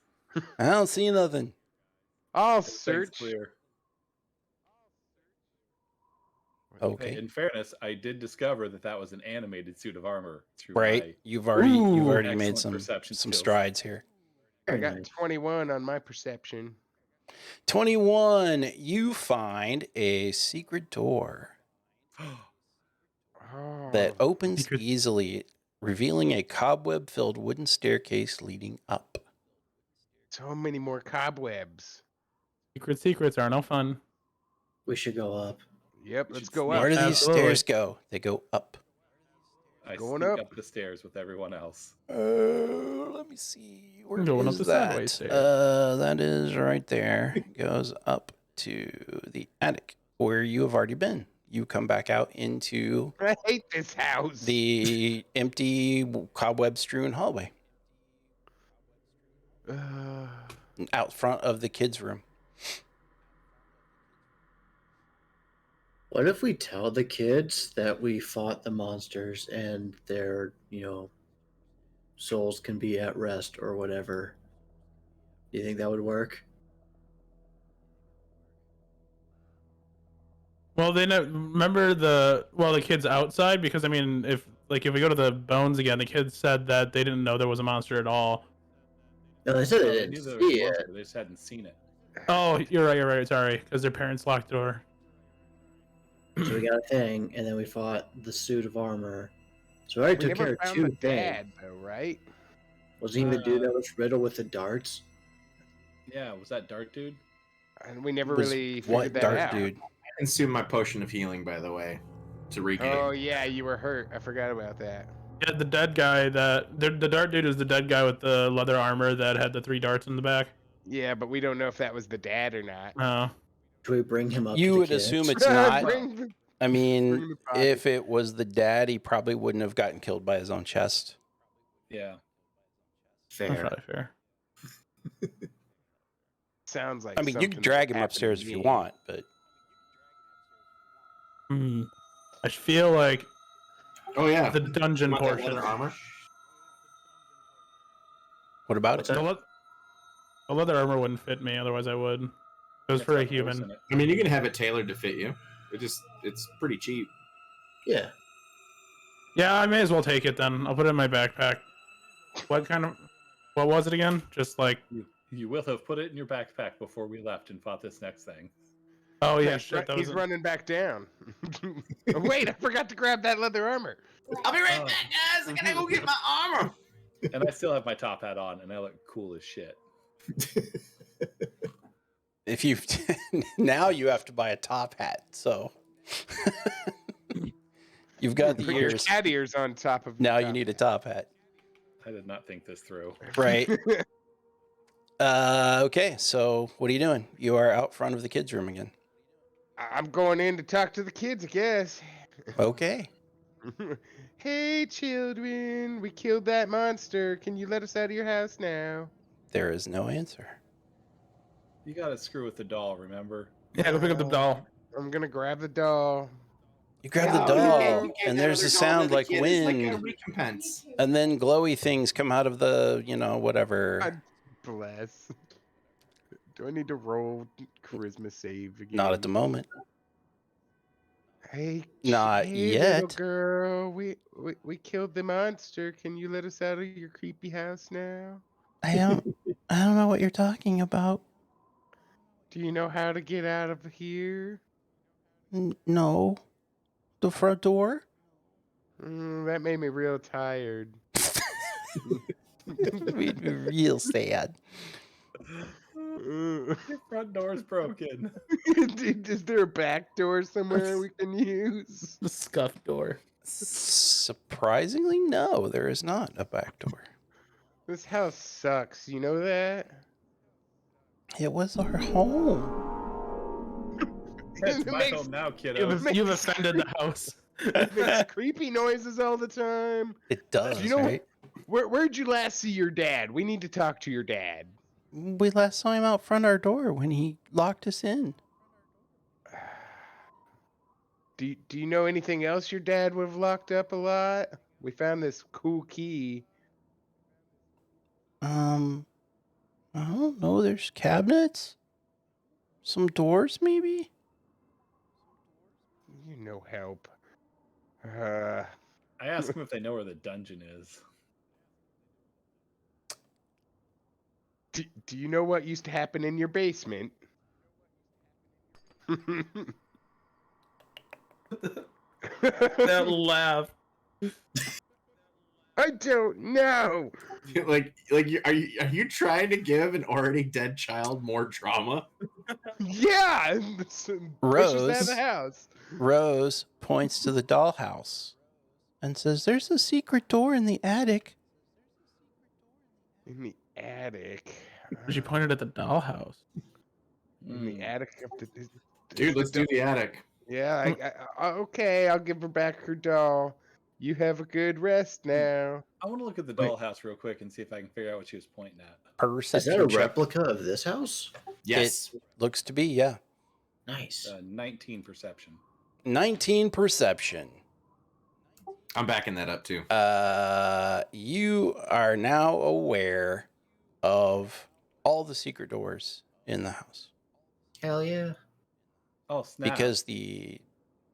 I don't see nothing. I'll Everything's search. clear. Okay. Hey, in fairness, I did discover that was an animated suit of armor. Through Right. my You've already excellent made some perception skills. strides here. I got 21 on my perception. 21. You find a secret door Oh. that opens Secret- easily, revealing a cobweb-filled wooden staircase leading up. So many more cobwebs. Secrets are no fun. We should go up. Yep, We let's should go sneak up. Where do these Absolutely. stairs go? They go up. I Going sneak up. up the stairs with everyone else. Let me see. Where Going up is the that? sideways stairs. That is right there. Goes up to the attic where you have already been. You come back out into I hate this house. the empty cobweb-strewn hallway out front of the kids' room. What if we tell the kids that we fought the monsters and their, souls can be at rest or whatever? Do you think that would work? Well, they know. Remember the kids outside, because I mean, if we go to the bones again, the kids said that they didn't know there was a monster at all. No, they said No, they they didn't knew there was see a it. monster, they just hadn't seen it. Oh, you're right. Sorry, because their parents locked the door. So we got a thing, and then we fought the suit of armor. So we already We took never care of found two the things. dad, though, right? Was he the dude that was riddled with the darts? Yeah, was that Dart Dude? And we never Was really what figured that dark out. dude? I consumed my potion of healing, by the way, to regain. Oh yeah, you were hurt. I forgot about that. Yeah, the dead guy the dart dude is the dead guy with the leather armor that had the 3 darts in the back. Yeah, but we don't know if that was the dad or not. Oh, Should we bring him up? to You the would kids? assume it's not. Bring the- I bring mean, the body. if it was the dad, he probably wouldn't have gotten killed by his own chest. Yeah. that's Fair. probably fair. Sounds like. I mean, you something can that drag him happened upstairs to if you me. want, but I feel like Oh yeah, the dungeon Want that portion. leather armor? what about What's it? that? The leather armor wouldn't fit me, otherwise I would. It was It's for a got holes in human. it. I mean, you can have it tailored to fit you. It's pretty cheap. Yeah. Yeah, I may as well take it then. I'll put it in my backpack. What was it again? Just like, You will have put it in your backpack before we left and fought this next thing. oh yeah, Yeah, shit, that he's was running back down. Oh, wait, I forgot to grab that leather armor. I'll be right Oh. back, guys. I gotta go get my armor. And I still have my top hat on, and I look cool as shit. If you now you have to buy a top hat, so you've got the Put your ears. cat ears on top of. Now your you need a top hat, I did not think this through. right? Okay, so what are you doing? You are out front of the kids' room again. I'm going in to talk to the kids, I guess. Okay. Hey, children, we killed that monster. Can you let us out of your house now? There is no answer. You got to screw with the doll, remember? Yeah, go pick up the doll. I'm gonna grab the doll. You grab the No, doll, you gave and that there's other a doll to sound the like kid as, like, a wind, recompense. and then glowy things come out of the, whatever. God bless. Do I need to roll charisma save again? Not at the moment. Hey, Not hey, little yet. girl. We killed the monster. Can you let us out of your creepy house now? I don't know what you're talking about. Do you know how to get out of here? No. The front door? That made me real tired. Made me real sad. Uh, Your front door's broken. Is there a back door somewhere we can use? The scuff door. Surprisingly, no, there is not a back door. This house sucks. You know that? It was our home. It's It my makes- home now, You've, kiddos. you've offended the house. It makes creepy noises all the time. It does, You know- right? Where'd you last see your dad? We need to talk to your dad. We last saw him out front our door when he locked us in. Do you know anything else your dad would have locked up a lot? We found this cool key. I don't know. There's cabinets, some doors, maybe. You no help. I asked them if they know where the dungeon is. Do you know what used to happen in your basement? That laugh. I don't know. Are you trying to give an already dead child more trauma? Yeah, pushes that Rose. in the house. Rose points to the dollhouse and says, "There's a secret door in the attic." In the attic. She pointed at the dollhouse. In the attic of the. Dude, let's do the attic. Yeah, okay. I'll give her back her doll. You have a good rest now. I want to look at the Wait. dollhouse real quick and see if I can figure out what she was pointing at. Is that a Perception check. replica of this house? Yes. Looks to be, yeah. Nice. 19 perception. 19 perception. I'm backing that up too. You are now aware of all the secret doors in the house Hell yeah. Oh, snap. because the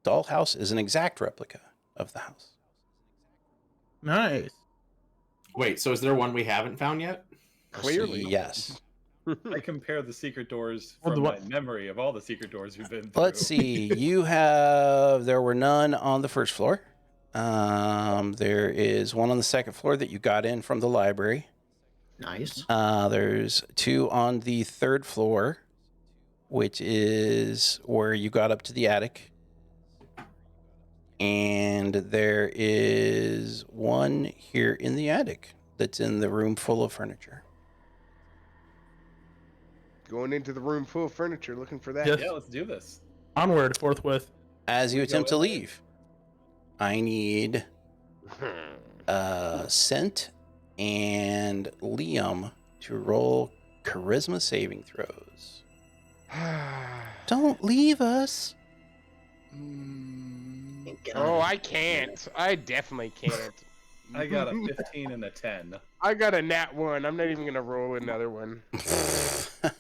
dollhouse is an exact replica of the house. Nice. Wait, so is there one we haven't found yet? Clearly. Yes. I compare the secret doors Well, from the my what- memory of all the secret doors we've been through. Let's see. There were none on the first floor. There is one on the second floor that you got in from the library. Nice. There's two on the third floor, which is where you got up to the attic. And there is one here in the attic that's in the room full of furniture. Going into the room full of furniture looking for that. Yes. Yeah, let's do this. Onward, forthwith. As you We go attempt to in there? leave, I need Scent and Liam to roll charisma saving throws. Don't leave us. Oh, I can't. I definitely can't. I got a 15 and a 10. I got a nat 1. I'm not even gonna roll another one.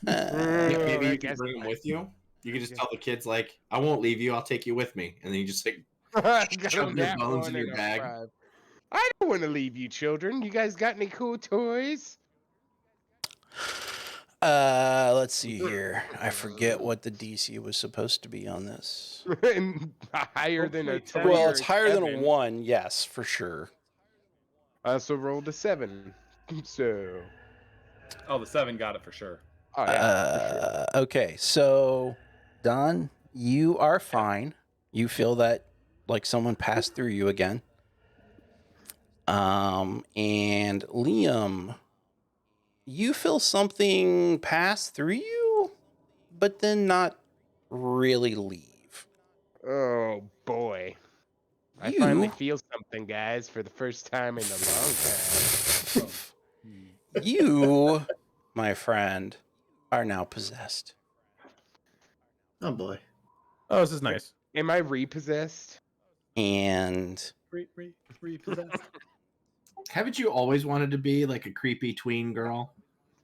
Maybe I you can guess- bring them with you. You can just tell the kids like, "I won't leave you. I'll take you with me," and then you just like, I got Shove a your nat bones 1 in your and a bag. 5. I don't want to leave you, children. You guys got any cool toys? Let's see here. I forget what the DC was supposed to be on this. And higher than a Hopefully 3 Well, or it's higher than a 7. 1, yes, for sure. I also rolled a 7. So Oh, the 7 got it for sure. Oh yeah, for sure. Okay, so Don, you are fine. You feel that like someone passed through you again. And Liam, you feel something pass through you, but then not really leave. Oh boy. I finally feel something, guys, for the first time in a long time. You, my friend, are now possessed. Oh boy. Oh, this is nice. Am I repossessed? And Repossessed. Haven't you always wanted to be like a creepy tween girl?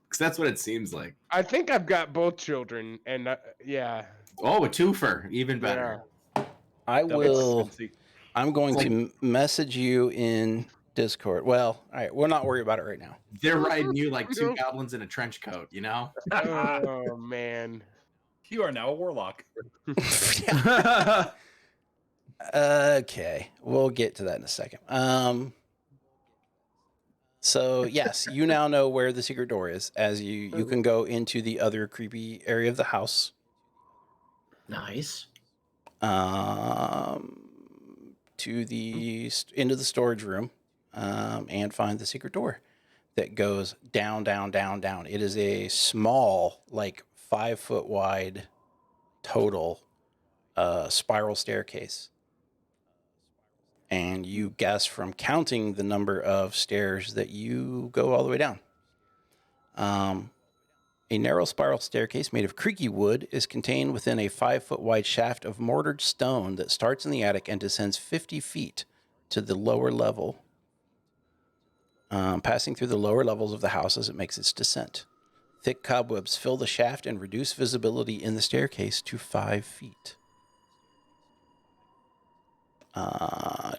Because that's what it seems like. I think I've got both children, and yeah, Oh, a twofer, even better. I Double will. occupancy. I'm going It's to message you in Discord. Well, all right, we'll not worry about it right now. They're riding you like two goblins in a trench coat, you know? Oh man. You are now a warlock. Okay, we'll get to that in a second. So yes, you now know where the secret door is, as you can go into the other creepy area of the house. Nice. To the into the storage room, and find the secret door that goes down, down, down, down. It is a small, like 5 foot wide total spiral staircase. And you guess from counting the number of stairs that you go all the way down. A narrow spiral staircase made of creaky wood is contained within a 5 foot wide shaft of mortared stone that starts in the attic and descends 50 feet to the lower level, passing through the lower levels of the house as it makes its descent. Thick cobwebs fill the shaft and reduce visibility in the staircase to 5 feet. I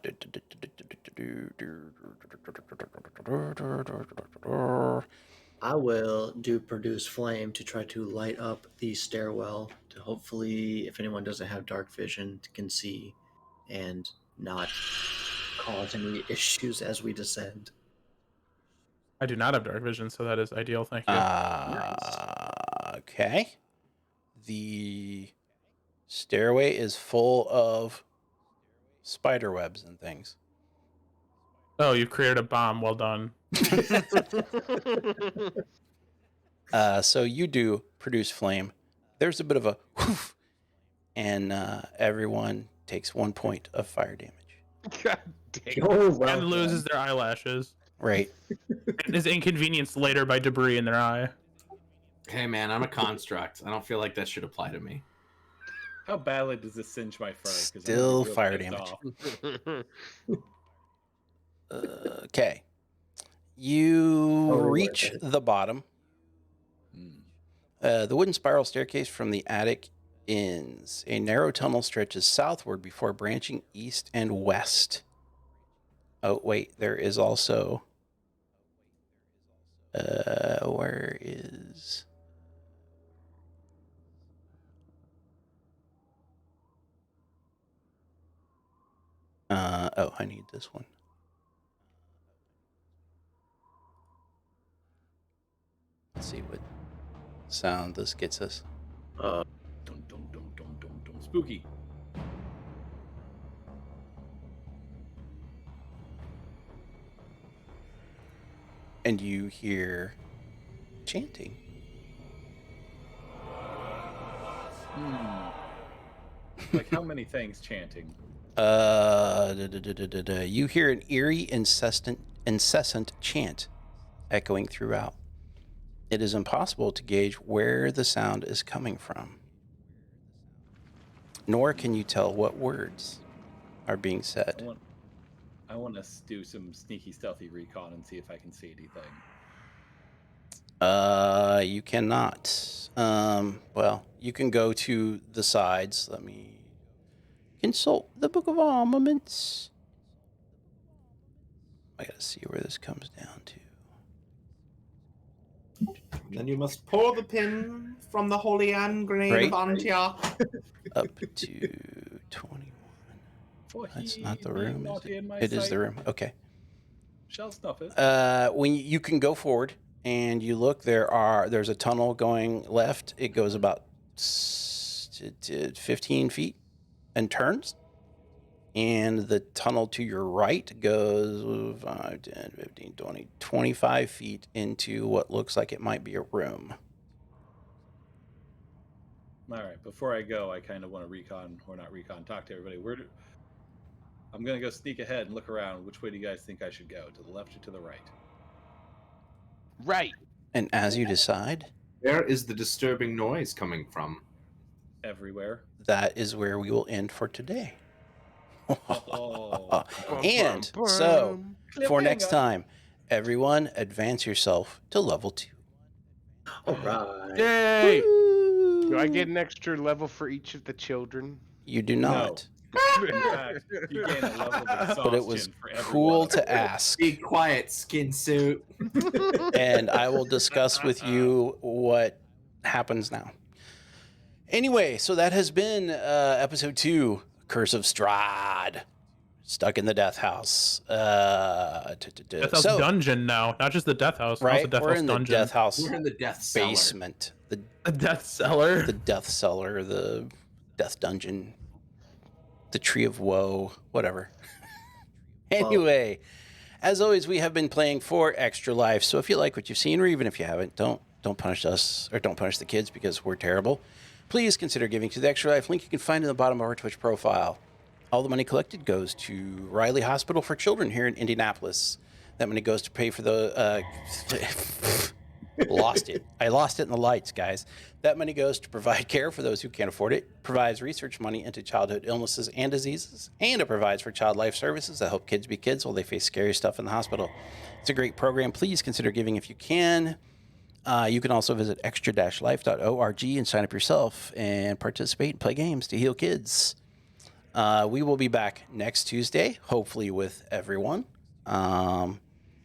will do produce flame to try to light up the stairwell to hopefully, if anyone doesn't have dark vision, can see and not cause any issues as we descend. I do not have dark vision, so that is ideal. Thank you. Okay. The stairway is full of spider webs and things. Oh, you've created a bomb. Well done. So you do produce flame. There's a bit of a whoof, and everyone takes 1 point of fire damage. God dang. Oh, well And loses their eyelashes. Right. And is inconvenienced later by debris in their eye. Hey, man, I'm a construct. I don't feel like that should apply to me. How badly does this singe my fur? 'Cause I'm Still gonna be real fire pissed damage. off. Okay. You Totally reach worth it. the bottom. The wooden spiral staircase from the attic ends. A narrow tunnel stretches southward before branching east and west. Oh, wait, there is also... where is... oh, I need this one. Let's see what sound this gets us. Dum, dum, dum, dum, dum, dum. Spooky. And you hear chanting. Like how many things chanting? You hear an eerie, incessant chant echoing throughout. It is impossible to gauge where the sound is coming from, nor can you tell what words are being said. I want to do some sneaky, stealthy recon and see if I can see anything. You cannot. Well, you can go to the sides. Let me consult the Book of Armaments. I gotta see where this comes down to. Then you must pull the pin from the holy hand grenade Right. of Antioch. Up to 21. For That's he not the being room, is naughty it? in my It is sight the room. Okay. Shall snuff it. When you can go forward and you look, there's a tunnel going left. It goes about 15 feet and turns. And the tunnel to your right goes 5, 10, 15, 20, 25 feet into what looks like it might be a room. All right. Before I go, I kind of want to talk to everybody. I'm going to go sneak ahead and look around. Which way do you guys think I should go? To the left or to the right? Right. And as you decide, Where is the disturbing noise coming from? Everywhere. that is where we will end for today. Oh. And so, for next time, everyone advance yourself to level 2. All right. Yay! Do I get an extra level for each of the children? You do not. In fact, you gain a level of exhaustion But it was for everyone. cool to ask. Be quiet, skin suit. And I will discuss with you what happens now. Anyway, so that has been episode 2, Curse of Strahd. Stuck in the death house. Death house dungeon now, not just the death house. Right? Also death We're house in dungeon. the death house We're in the death cellar. basement. The death cellar. The death cellar, the death dungeon, the tree of woe, whatever. Anyway, as always, we have been playing for Extra Life. So if you like what you've seen, or even if you haven't, don't punish us, or don't punish the kids because we're terrible. Please consider giving to the Extra Life link you can find in the bottom of our Twitch profile. All the money collected goes to Riley Hospital for Children here in Indianapolis. That money goes to pay for the... lost it. I lost it in the lights, guys. That money goes to provide care for those who can't afford it, provides research money into childhood illnesses and diseases, and it provides for child life services that help kids be kids while they face scary stuff in the hospital. It's a great program. Please consider giving if you can. You can also visit extra-life.org and sign up yourself and participate and play games to heal kids. We will be back next Tuesday, hopefully with everyone.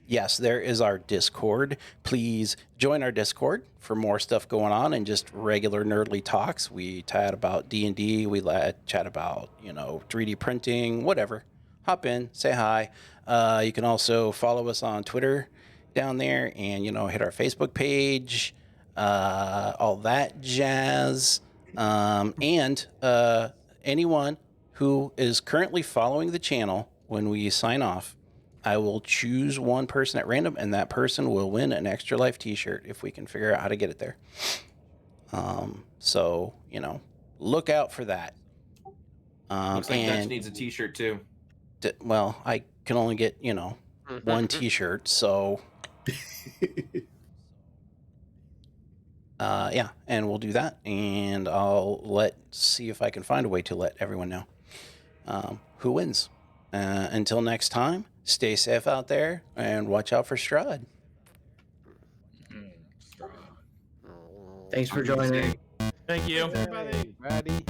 Yes, there is our Discord. Please join our Discord for more stuff going on and just regular nerdly talks. We chat about D&D. We chat about, 3D printing, whatever. Hop in, say hi. You can also follow us on Twitter down there and, hit our Facebook page, all that jazz. And anyone who is currently following the channel, when we sign off, I will choose one person at random, and that person will win an Extra Life t-shirt if we can figure out how to get it there. So, look out for that. Looks like Dutch needs a t-shirt too. Well, I can only get, one t-shirt, so... yeah, and we'll do that, and I'll see if I can find a way to let everyone know who wins. Until next time, stay safe out there and watch out for Strahd. Thanks for joining. Thank you. Everybody.